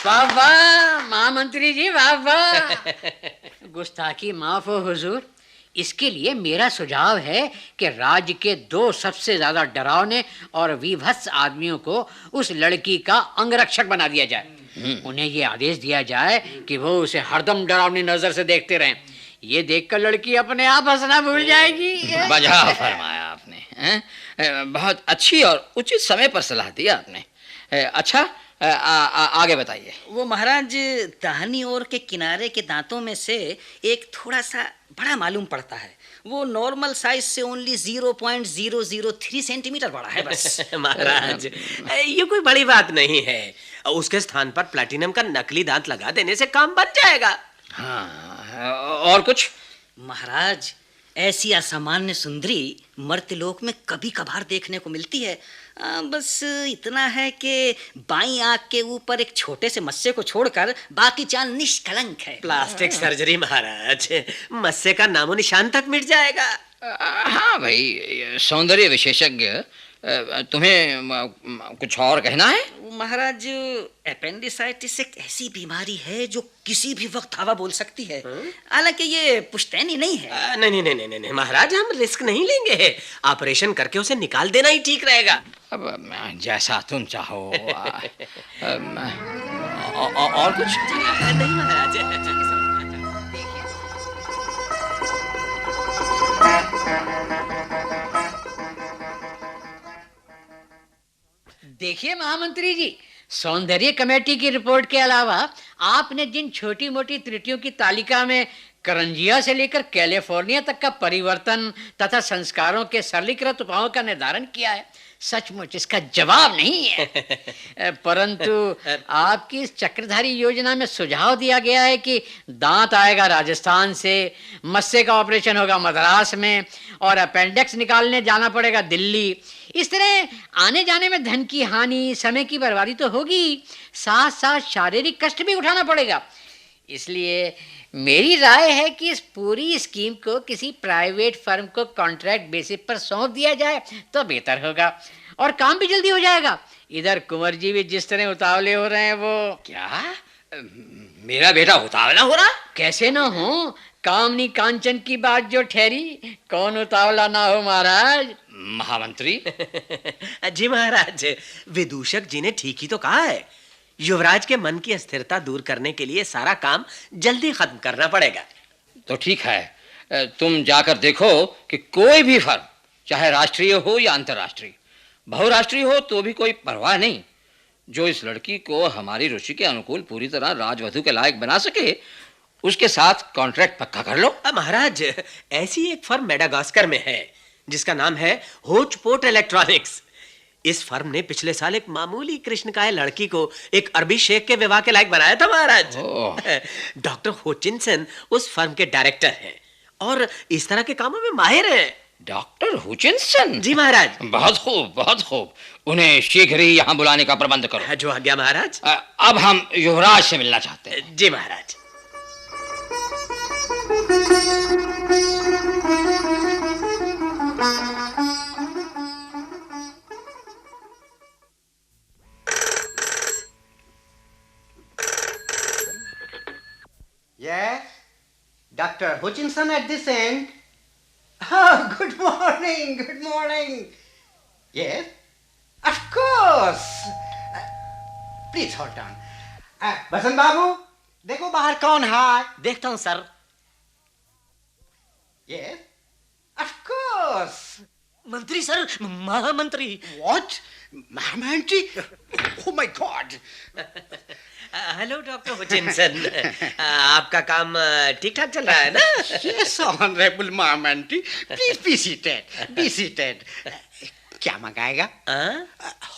वाह वाह महामंत्री जी, वाह वाह। गुस्ताखी माफ हो हुजूर। इसके लिए मेरा सुझाव है कि राज्य के 2 सबसे ज्यादा डरावने और विभत्स आदमियों को उस लड़की का अंगरक्षक बना दिया जाए। उन्हें ये आदेश दिया जाए कि वो उसे हरदम डरावनी नजर से देखते रहें। ये देखकर लड़की अपने आप हंसना भूल जाएगी। बजा फरमाया आपने। बहुत अच्छी और उचित समय पर सलाह दी आपने। अच्छा, आगे बताइए। वो महाराज, दाहिनी ओर के किनारे के दांतों में से एक थोड़ा सा बड़ा मालूम पड़ता है। वो नॉर्मल साइज से ओनली 0.003 सेंटीमीटर बड़ा है बस। महाराज, ये कोई बड़ी बात नहीं है। उसके स्थान पर प्लैटिनम का नकली दांत लगा देने से काम बन जाएगा। हाँ, और कुछ? महाराज, ऐसी असामान्य सुंदरी मर्त्यलोक में कभी कभार देखने को मिलती है। बस इतना है कि बाईं आंख के ऊपर एक छोटे से मस्से को छोड़कर बाकी चाल निष्कलंक है। प्लास्टिक सर्जरी महाराज, मस्से का नामो निशान तक मिट जाएगा। हाँ भाई, सौंदर्य विशेषज्ञ, तुम्हें कुछ और कहना है? महाराज, एपेंडिसाइटिस एक ऐसी बीमारी है जो किसी भी वक्त हवा बोल सकती है। हालांकि ये पुश्तैनी नहीं है। नहीं महाराज, हम रिस्क नहीं लेंगे। ऑपरेशन करके उसे निकाल देना ही ठीक रहेगा। अब जैसा तुम चाहो। और कुछ? नहीं महाराज। देखिए महामंत्री जी, सौंदर्य कमेटी की रिपोर्ट के अलावा आपने जिन छोटी मोटी त्रुटियों की तालिका में करंजिया से लेकर कैलिफोर्निया तक का परिवर्तन तथा संस्कारों के सरलीकृत उपायों का निर्धारण किया है, सचमुच इसका जवाब नहीं है। परंतु आपकी इस चक्रधारी योजना में सुझाव दिया गया है कि दांत आएगा राजस्थान से, मस्से का ऑपरेशन होगा मद्रास में और अपेंडिक्स निकालने जाना पड़ेगा दिल्ली। इस तरह आने जाने में धन की हानि, समय की बर्बादी तो होगी, साथ साथ शारीरिक कष्ट भी उठाना पड़ेगा। इसलिए मेरी राय है कि इस पूरी स्कीम को किसी प्राइवेट फर्म को कॉन्ट्रैक्ट बेसिस पर सौंप दिया जाए तो बेहतर होगा और काम भी जल्दी हो जाएगा। इधर कुंवर जी भी जिस तरह उतावले हो रहे हैं वो। क्या मेरा बेटा उतावला हो रहा? कैसे ना हो, कामनी कांचन की बात जो ठहरी, कौन उतावला ना हो महाराज। महामंत्री। जी महाराज, विदूषक जी ने ठीक ही तो कहा है। युवराज के मन की अस्थिरता दूर करने के लिए सारा काम जल्दी खत्म करना पड़ेगा। तो ठीक है, तुम जाकर देखो कि कोई भी फर्म, चाहे राष्ट्रीय हो या अंतर्राष्ट्रीय, बहुराष्ट्रीय हो तो भी कोई परवाह नहीं, जो इस लड़की को हमारी रुचि के अनुकूल पूरी तरह राजवधु के लायक बना सके, उसके साथ कॉन्ट्रैक्ट पक्का कर लो। महाराज, ऐसी एक फर्म मेडागास्कर में है जिसका नाम है होचपोट इलेक्ट्रॉनिक्स। इस फर्म ने पिछले साल एक मामूली कृष्णकाय लड़की को एक अरबी शेख के विवाह के लायक बनाया था महाराज। डॉक्टर होचिनसन उस फर्म के डायरेक्टर हैं और इस तरह के कामों में माहिर हैं। डॉक्टर होचिनसन? जी महाराज। बहुत खूब, बहुत खूब। उन्हें शीघ्र ही यहाँ बुलाने का प्रबंध करो। जो आज्ञा महाराज। अब हम युवराज से मिलना चाहते हैं। जी महाराज। Yes, Dr. Hutchinson at this end. Oh, good morning, good morning. Yes, of course. Please hold on. बसंत बाबू, देखो बाहर कौन है? देखता हूँ सर। Yes, of course. मंत्री सर, महामंत्री। What? महामंत्री? Oh my God. Hello doctor Hutchinson, आपका काम ठीक ठाक चल रहा है ना? Yes, honorable महामंत्री. Please be seated. Be seated. क्या मंगाएगा?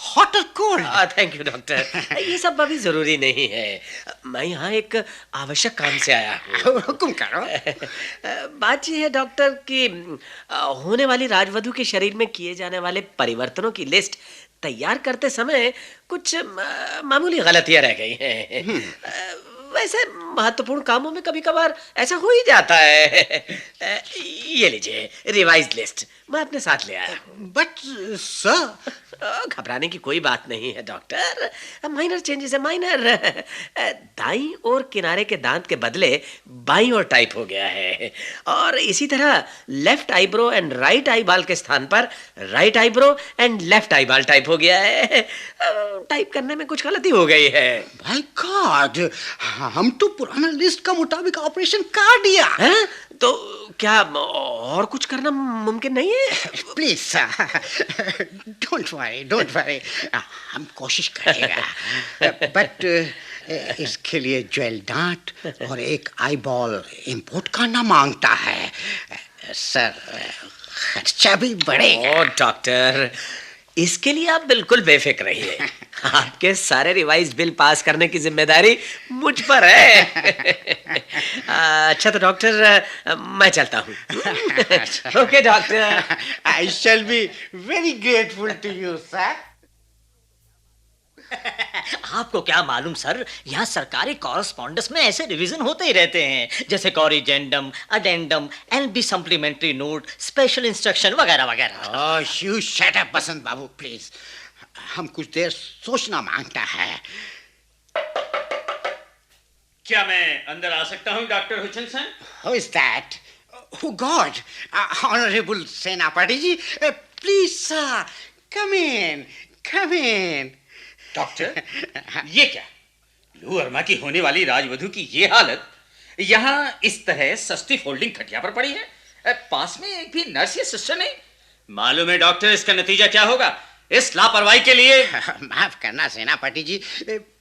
हॉट और कोल्ड? थैंक यू डॉक्टर, ये सब अभी जरूरी नहीं है। मैं यहाँ एक आवश्यक काम से आया हूँ। हुक्म करो। बात ये है डॉक्टर कि होने वाली राजवधु के शरीर में किए जाने वाले परिवर्तनों की लिस्ट तैयार करते समय कुछ मामूली गलतियां रह गई हैं। वैसे महत्वपूर्ण कामों में कभी कभार ऐसा हो ही जाता है। ये लीजिए रिवाइज्ड लिस्ट, मैं अपने साथ ले आया हूँ। बट सर, घबराने की कोई बात नहीं है डॉक्टर, माइनर चेंजेस है, माइनर। दाईं और किनारे के दांत के बदले बाईं और टाइप हो गया है और इसी तरह left eyebrow and right eyeball के स्थान पर right eyebrow and left eyeball type हो गया है। टाइप करने में कुछ गलती हो गई है। भाई गॉड, हम तो पुराना लिस्ट का मुताबिक ऑपरेशन कर दिया है, तो क्या और कुछ करना मुमकिन नहीं है? प्लीज सर, डोंट वरी, हम कोशिश करेंगे। बट इसके लिए ज्वेल दांत और एक आई बॉल इंपोर्ट करना मांगता है सर, खर्चा भी बढ़ेगा। डॉक्टर, इसके लिए आप बिल्कुल बेफिक्र रहिए, आपके सारे रिवाइज बिल पास करने की जिम्मेदारी मुझ पर है। अच्छा तो डॉक्टर मैं चलता हूँ। Okay doctor. I shall be very grateful to you, sir. आपको क्या मालूम सर, यहाँ सरकारी कॉरेस्पॉन्डेंस में ऐसे रिवीजन होते ही रहते हैं, जैसे कॉरिजेंडम, अडेंडम, एलबी सप्लीमेंट्री नोट, स्पेशल इंस्ट्रक्शन वगैरह वगैरह। Oh, you shut up, Basant babu, please. हम कुछ देर सोचना मांगता है। क्या मैं अंदर आ सकता हूँ doctor Hutchinson? Who is that? Oh God, Honorable सेनापति जी, please sir, come in, come in. Doctor, ये क्या? लू वर्मा की होने वाली राजवधु की ये हालत, यहाँ इस तरह सस्ती फोल्डिंग खटिया पर पड़ी है, पास में एक भी नर्स या सिस्टर नहीं। मालूम है डॉक्टर इसका नतीजा क्या होगा? इस लापरवाही के लिए माफ करना सेनापति जी,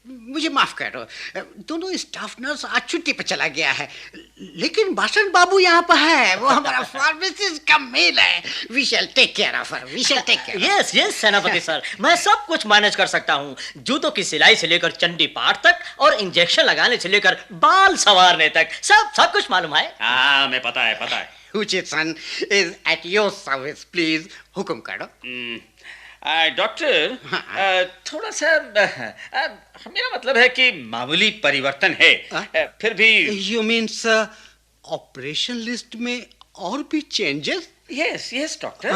मुझे माफ करो। दोनों स्टाफ नर्स आज छुट्टी पर चला गया है, लेकिन बसंत बाबू यहाँ पर है। वो हमारा फार्मेसिस्ट का मेल है। We shall take care of her, we shall take care. Yes yes सेनापति सर, मैं सब कुछ मैनेज कर सकता हूँ। जूतों की सिलाई से लेकर चंडी पाठ तक और इंजेक्शन लगाने से लेकर बाल संवारने तक सब कुछ मालूम है। हाँ, मैं पता है। हुचिनसन is at your service, please. हुक्म करो। डॉक्टर, थोड़ा सा मेरा मतलब है कि मामूली परिवर्तन है, फिर भी। You mean sir, operation list में और भी चेंजेस? यस डॉक्टर,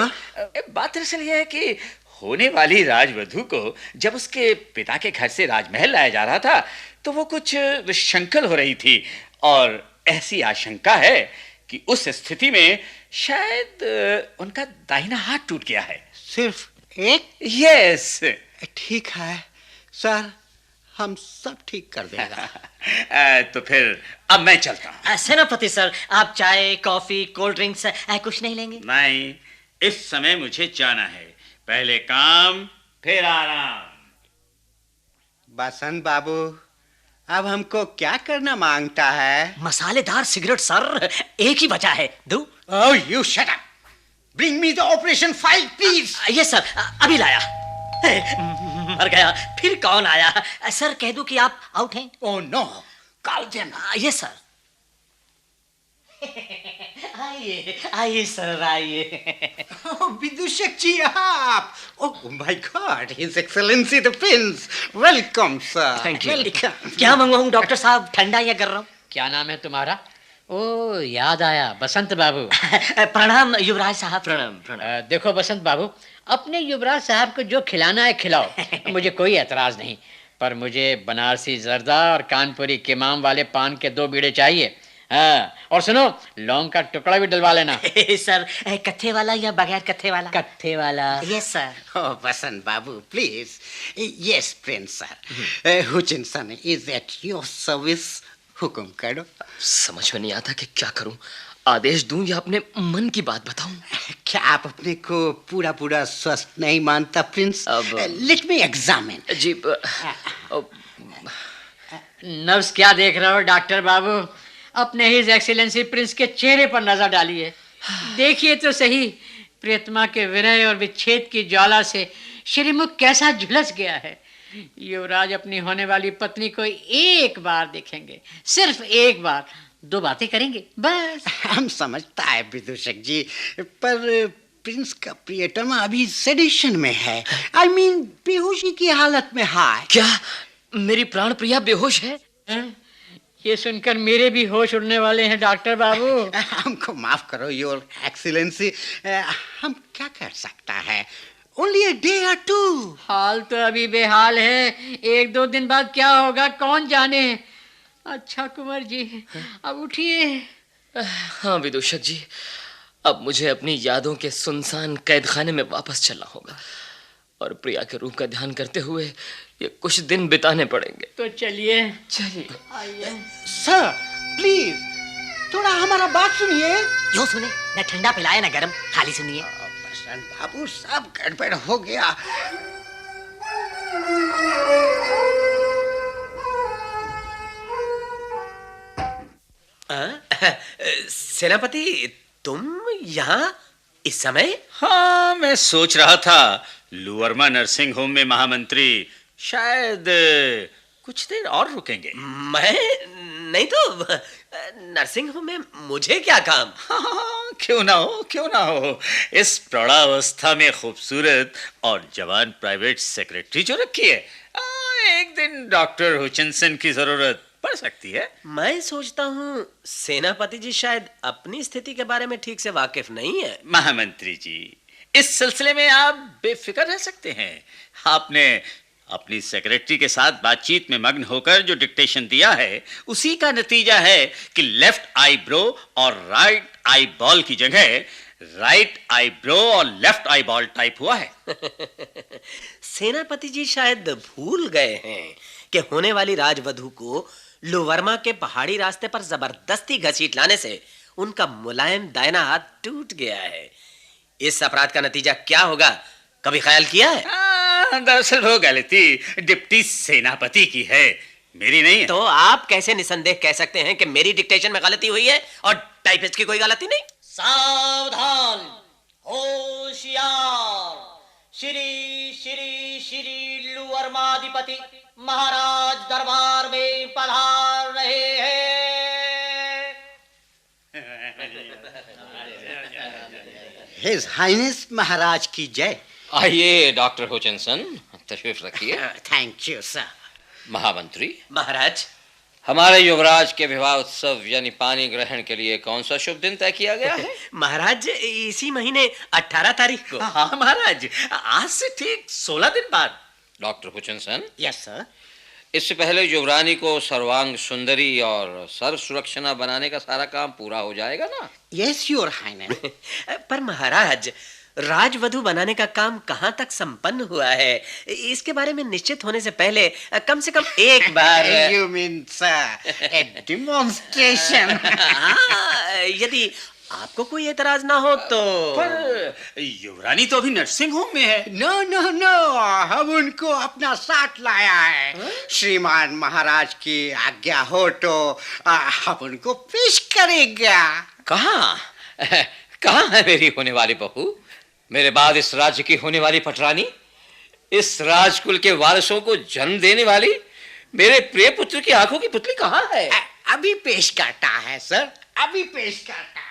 बात दरअसल यह है कि होने वाली राजवधु को जब उसके पिता के घर से राजमहल लाया जा रहा था तो वो कुछ विशंकल हो रही थी, और ऐसी आशंका है कि उस स्थिति में शायद उनका दाहिना हाथ टूट गया है। सिर्फ एक? यस। ठीक है सर, हम सब ठीक कर देगा। तो फिर अब मैं चलता हूँ। सेनापति सर, आप चाय, कॉफी, कोल्ड ड्रिंक्स कुछ नहीं लेंगे? नहीं, इस समय मुझे जाना है। पहले काम फिर आराम। बसंत बाबू, अब हमको क्या करना मांगता है? मसालेदार सिगरेट सर, एक ही बचा है, दो। Oh, you shut up. Bring me the operation file, please. Yes sir, अभी लाया। मर गया, फिर कौन आया? सर कह दूं कि आप आउट हैं? Oh no, call them. Yes sir. आइए सर, आइए। Oh, विदूषक जी आप। Oh my God, His Excellency the Prince. Welcome, sir. Thank you. Welcome. क्या मंगवाऊं डॉक्टर साहब, ठंडा या गरम? क्या नाम है तुम्हारा? ओ याद आया, बसंत बाबू। प्रणाम युवराज साहब। प्रणाम। देखो बसंत बाबू, अपने युवराज साहब को जो खिलाना है खिलाओ, मुझे कोई एतराज नहीं, पर मुझे बनारसी जर्दा और कानपुरी किमाम वाले पान के 2 बीड़े चाहिए। हाँ, और सुनो, लौंग का टुकड़ा भी डलवा लेना। सर कत्थे वाला या बगैर कत्थे वाला? कत्थे वाला। Yes sir. Oh, Basant Babu, please. Yes, Prince sir. Hutchinson is at your service. हुक्म करो। समझ में नहीं आता कि क्या करूं, आदेश दूं या अपने मन की बात बताऊं। क्या आप अपने को पूरा स्वस्थ नहीं मानता प्रिंस? Let me examine. जी नर्स क्या देख रहे हो डॉक्टर बाबू? अपने हिज एक्सीलेंसी प्रिंस के चेहरे पर नजर डालिए, देखिए तो सही, प्रियतमा के विरह और विच्छेद की ज्वाला से श्रीमुख कैसा झुलस गया है। युवराज अपनी होने वाली पत्नी को एक बार देखेंगे, सिर्फ एक बार, 2 बातें करेंगे बस। हम समझता है विदूषक जी, पर प्रिंस का प्रियतमा अभी सेडेशन में है। I mean, बेहोशी की हालत में है। क्या मेरी प्राण प्रिया बेहोश है? ये सुनकर मेरे भी होश उड़ने वाले हैं डॉक्टर बाबू। हमको माफ करो योर एक्सीलेंसी, हम क्या कर सकता है? Only a day or 2. हाल तो अभी बेहाल है, 1-2 दिन बाद क्या होगा कौन जाने। अच्छा कुंवर जी, अब उठिए। हाँ विदूषक जी, अब मुझे अपनी यादों के सुनसान कैदखाने में वापस चलना होगा और प्रिया के रूप का ध्यान करते हुए ये कुछ दिन बिताने पड़ेंगे। तो चलिए आइए। सर प्लीज थोड़ा हमारा बात सुनिए। यो सुने, न ठंडा पिलाए न गरम, खाली सुनिए। बसंत बाबू, सब गड़बड़ हो गया। सेनापति, तुम यहाँ इस समय? हाँ, मैं सोच रहा था लू वर्मा नर्सिंग होम में महामंत्री शायद कुछ देर और रुकेंगे। मैं नहीं तो नर्सिंग होम में मुझे क्या काम? हाँ, क्यों ना हो, क्यों ना हो। इस प्रौढ़ावस्था में खूबसूरत और जवान प्राइवेट सेक्रेटरी जो रखी है, एक दिन डॉक्टर हुचिनसन की जरूरत पड़ सकती है। मैं सोचता हूँ सेनापति जी शायद अपनी स्थिति के बारे में ठीक से वाकिफ नहीं है। महामंत्री जी, इस सिलसिले में आप बेफिक्र रह सकते हैं। आपने अपनी सेक्रेटरी के साथ बातचीत में मग्न होकर जो डिक्टेशन दिया है, उसी का नतीजा है कि लेफ्ट आई ब्रो और राइट आई बॉल की जगह राइट आई ब्रो और लेफ्ट आई बॉल टाइप हुआ है। सेनापति जी शायद भूल गए हैं कि होने वाली राजवधू को लोवर्मा के पहाड़ी रास्ते पर जबरदस्ती घसीट लाने से उनका मुलायम दाहिना हाथ टूट गया है। इस अपराध का नतीजा क्या होगा, कभी ख्याल किया है? दरअसल वो गलती डिप्टी सेनापति की है, मेरी नहीं है। तो आप कैसे निसंदेह कह सकते हैं कि मेरी डिक्टेशन में गलती हुई है और टाइपिस्ट की कोई गलती नहीं? सावधान, होशियार, श्री श्री श्री लुवर्माधिपति महाराज दरबार में पधार रहे हैं। हिज हाइनेस महाराज की जय। आइए डॉक्टर हुचिनसन, तशरीफ रखिए। Thank you sir. महामंत्री महाराज, हमारे युवराज के विवाह उत्सव यानी पानी ग्रहण के लिए कौन सा शुभ दिन तय किया गया है? महाराज इसी महीने 18 तारीख को। हाँ महाराज, आज से ठीक 16 दिन बाद। Doctor Hutchinson, yes sir. इससे पहले युवरानी को सर्वांग सुंदरी और सर्व सुरक्षणा बनाने का सारा काम पूरा हो जाएगा ना? Yes your highness. पर महाराज, राजवधु बनाने का काम कहाँ तक संपन्न हुआ है, इसके बारे में निश्चित होने से पहले कम से कम एक बार you mean sir a demonstration. यदि आपको कोई एतराज ना हो तो। पर युवरानी तो अभी नर्सिंग होम में है। नो नो नो, हम उनको अपना साथ लाया है। श्रीमान महाराज की आज्ञा हो तो हम उनको पेश करेगा। कहाँ कहाँ है मेरी होने वाली बहू? मेरे बाद इस राज्य की होने वाली पटरानी, इस राजकुल के वारिसों को जन्म देने वाली मेरे प्रिय पुत्र की आंखों की पुतली कहाँ है? अभी पेश करता है सर, अभी पेश करता है।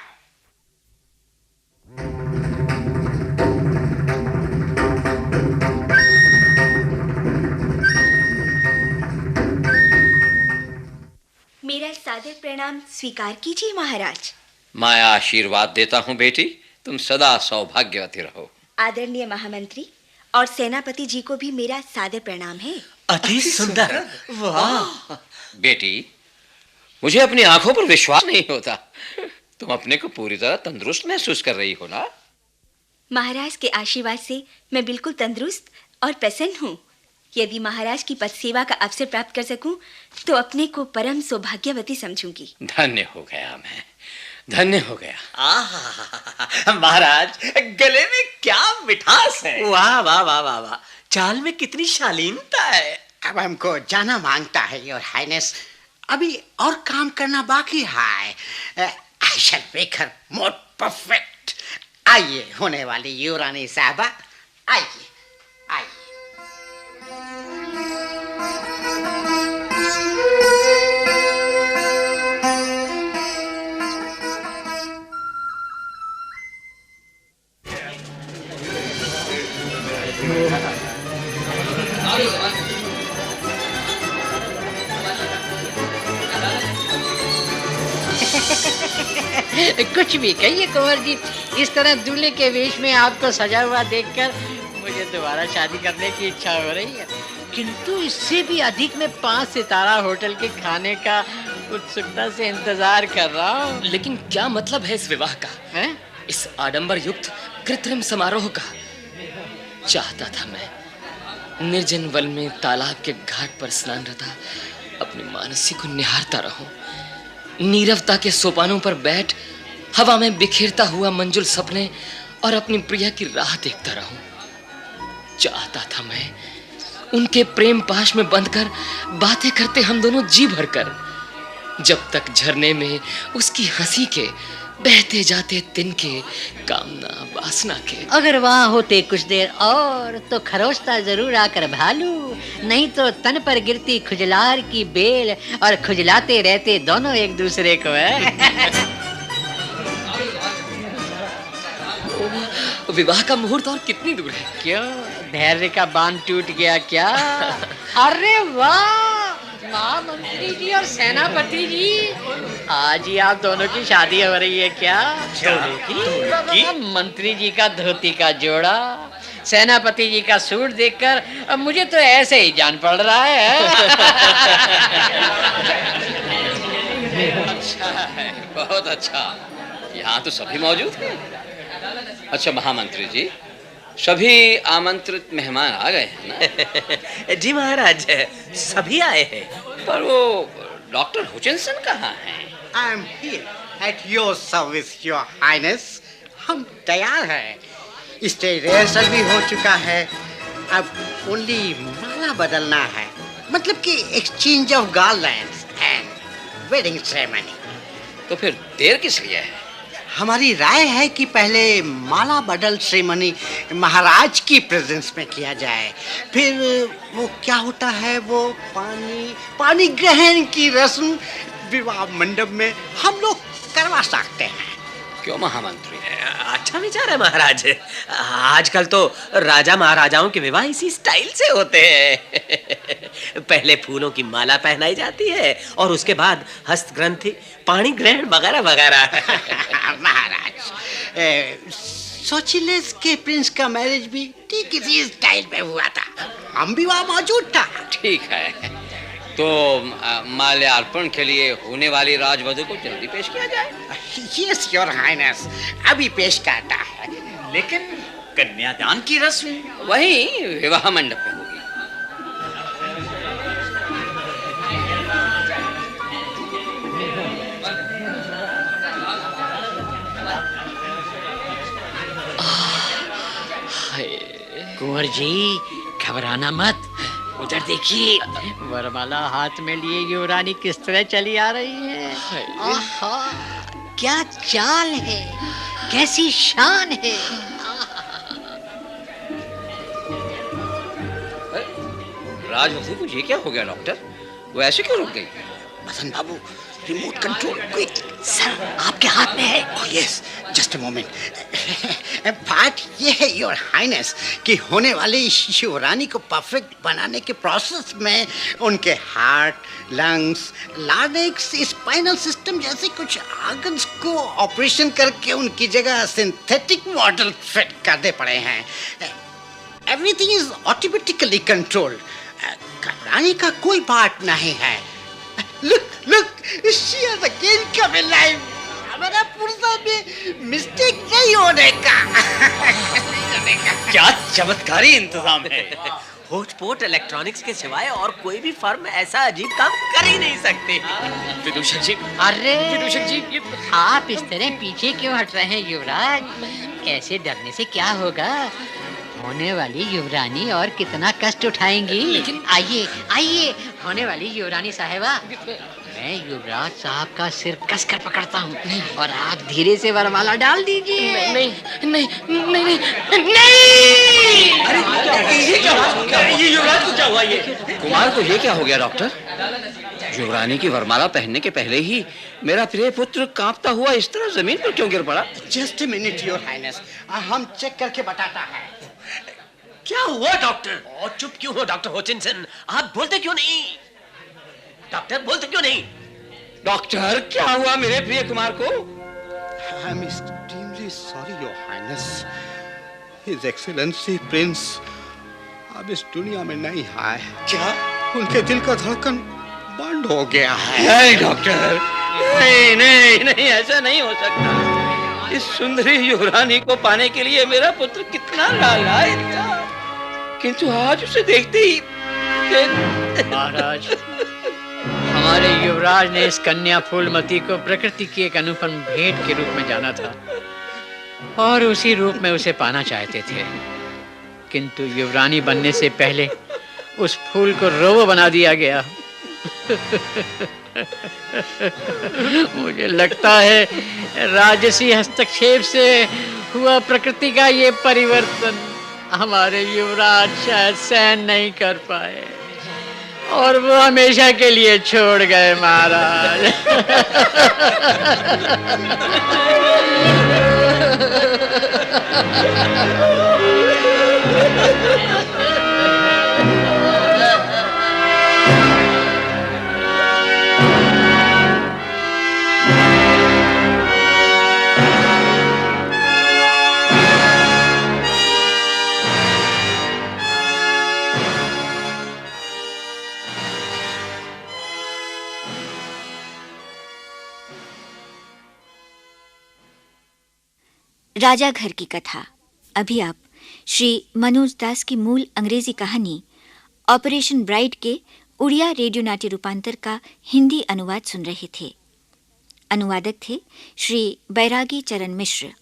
मेरा सादर प्रणाम स्वीकार कीजिए महाराज। मैं आशीर्वाद देता हूँ बेटी, तुम सदा सौभाग्यवती रहो। आदरणीय महामंत्री और सेनापति जी को भी मेरा सादर प्रणाम है। अति सुंदर। वाह बेटी, मुझे अपनी आंखों पर विश्वास नहीं होता। तुम अपने को पूरी तरह तंदुरुस्त महसूस कर रही हो ना? महाराज के आशीर्वाद से मैं बिल्कुल तंदुरुस्त और प्रसन्न हूँ। यदि महाराज की पद सेवा का अवसर प्राप्त कर सकूं, तो अपने को परम सौभाग्यवती समझूंगी। धन्य हो गया मैं, धन्य हो गया। महाराज, गले में क्या मिठास है। वाह वाह वाह वाह वाह, चाल में कितनी शालीनता है। अब हमको जाना मांगता है योर हाइनेस, अभी और काम करना बाकी है। I shall make her more perfect. आइए होने वाली युवरानी साहबा, आइए आइए। कुछ भी कहिए कुंवर जी, इस तरह दूल्हे के वेश में आपको सजा हुआ देखकर मुझे दोबारा शादी करने की इच्छा हो रही है। किंतु इससे भी अधिक मैं 5 सितारा होटल के खाने का उत्सुकता से इंतजार कर रहा हूँ। लेकिन क्या मतलब है इस विवाह का, है? इस आडंबर युक्त कृत्रिम समारोह का? चाहता था मैं निर्जन वन में तालाब के घाट पर स्नानरता अपनी मानसी को निहारता रहूं, नीरवता के सोपानों पर बैठ हवा में बिखेरता हुआ मंजुल सपने और अपनी प्रिया की राह देखता रहूं। चाहता था मैं उनके प्रेम पाश में बंधकर बातें करते हम दोनों जी भरकर, जब तक झरने में उसकी हंसी के बहते जाते तिनके कामना वासना के। अगर वहाँ होते कुछ देर और तो खरोचता जरूर आकर भालू, नहीं तो तन पर गिरती खुजलार की बेल और खुजलाते रहते दोनों एक दूसरे को। विवाह का मुहूर्त और कितनी दूर है? क्यों, धैर्य का बांध टूट गया क्या? अरे वाह, महामंत्री जी और सेनापति जी, आज ही आप दोनों की शादी हो रही है क्या? मंत्री जी का धोती का जोड़ा, सेनापति जी का सूट देखकर अब मुझे तो ऐसे ही जान पड़ रहा है। अच्छा है, बहुत अच्छा। यहाँ तो सभी मौजूद हैं। अच्छा महामंत्री जी, सभी आमंत्रित मेहमान आ गए हैं ना? जी महाराज, सभी आए हैं। पर वो डॉक्टर हुचिनसन कहाँ हैं? I am here at your service, your highness. हम तैयार हैं। स्टेज रिहर्सल भी हो चुका है। अब ओनली माला बदलना है, मतलब कि exchange of garlands and wedding ceremony. तो फिर देर किस लिए है? हमारी राय है कि पहले माला बदल सेरेमनी महाराज की प्रेजेंस में किया जाए, फिर वो क्या होता है, वो पानी ग्रहण की रस्म विवाह मंडप में हम लोग करवा सकते हैं। क्यों महामंत्री? अच्छा विचार है महाराज। आजकल तो राजा महाराजाओं के विवाह इसी स्टाइल से होते हैं। पहले फूलों की माला पहनाई जाती है और उसके बाद हस्त ग्रंथि, पाणी ग्रहण वगैरह वगैरह। महाराज, सोचिलिस के प्रिंस का मैरिज भी ठीक इसी स्टाइल में हुआ था। हम भी वहाँ मौजूद था। ठीक है, तो माल्यार्पण के लिए होने वाली राजवधू को जल्दी पेश किया जाए। यस योर हाइनेस, अभी पेश करता है। लेकिन कन्यादान की रस्म वही विवाह मंडप में होगी। कुंवर जी, घबराना मत, उधर देखिए, वरमाला हाथ में लिए युवरानी किस तरह चली आ रही है। आहा, क्या चाल है, कैसी शान है। राजवधू को ये क्या हो गया डॉक्टर? वो ऐसे क्यों रुक गई? बसंत बाबू, रिमोट कंट्रोल क्विक। सर, आपके हाथ में है। Oh yes, just a moment. बात ये है योर हाइनेस कि होने वाली युवरानी को परफेक्ट बनाने के प्रोसेस में उनके हार्ट, लंग्स, लार्ynx, स्पाइनल सिस्टम जैसे कुछ ऑर्गन्स को ऑपरेशन करके उनकी जगह सिंथेटिक मॉडल फिट करने पड़े हैं। Everything is automatically controlled. घबराने का कोई बात नहीं है। Look, she has again come alive. हमारा पुर्जा में मिस्टेक नहीं होने का। क्या चमत्कारी इंतजाम है। होटपोट इलेक्ट्रॉनिक्स के सिवाय और कोई भी फर्म ऐसा अजीब काम कर ही नहीं सकती। विदूषक जी, अरे विदूषक जी, आप इस तरह पीछे क्यों हट रहे हैं युवराज? ऐसे डरने से क्या होगा? होने वाली युवरानी और कितना कष्ट उठाएंगी। आइए आइए, होने वाली युवरानी साहिबा, मैं युवराज साहब का सिर कसकर पकड़ता हूँ और आप धीरे से वरमाला डाल दीजिए। नहीं। अरे ये युवराज को क्या हुआ? ये कुमार को ये क्या हो गया डॉक्टर? युवरानी की वरमाला पहनने के पहले ही मेरा प्रिय पुत्र कांपता हुआ इस तरह जमीन पर क्यों गिर पड़ा? Just a minute your highness, हम चेक करके बताता है। क्या हुआ डॉक्टर? और चुप क्यों हो डॉक्टर होचिनसन? आप बोलते क्यों नहीं? डॉक्टर बोलते क्यों नहीं? डॉक्टर, क्या हुआ मेरे प्रिय कुमार को? I am extremely sorry your highness. His excellency Prince अब इस दुनिया में नहीं है। क्या? उनके दिल का धड़कन बंद हो गया है। नहीं डॉक्टर, नहीं, ऐसा नहीं हो सकता। इस सुंदरी युवरानी को पाने के लिए मेरा पुत्र कितना लालायित था, किंतु आज उसे देखते ही महाराज, हमारे युवराज ने इस कन्या फूलमती को प्रकृति की एक अनुपम भेंट के रूप में जाना था और उसी रूप में उसे पाना चाहते थे, किंतु युवरानी बनने से पहले उस फूल को रोबो बना दिया गया। मुझे लगता है राजसी हस्तक्षेप से हुआ प्रकृति का ये परिवर्तन हमारे युवराज शायद सहन नहीं कर पाए और वो हमेशा के लिए छोड़ गए महाराज। राजा घर की कथा। अभी आप श्री मनोज दास की मूल अंग्रेजी कहानी ऑपरेशन ब्राइड के उड़िया रेडियो नाट्य रूपांतर का हिंदी अनुवाद सुन रहे थे। अनुवादक थे श्री बैरागी चरण मिश्र।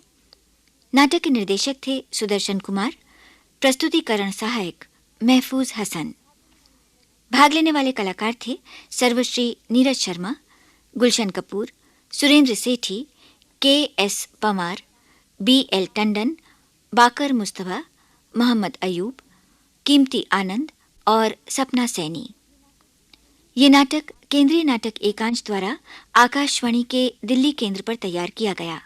नाटक के निर्देशक थे सुदर्शन कुमार। प्रस्तुतिकरण सहायक महफूज हसन। भाग लेने वाले कलाकार थे सर्वश्री नीरज शर्मा, गुलशन कपूर, सुरेंद्र सेठी, के.एस. पमार, बी.एल. टंडन, बाकर मुस्तफा, मोहम्मद अयूब, कीमती आनंद और सपना सैनी। ये नाटक केंद्रीय नाटक एकांश द्वारा आकाशवाणी के दिल्ली केंद्र पर तैयार किया गया।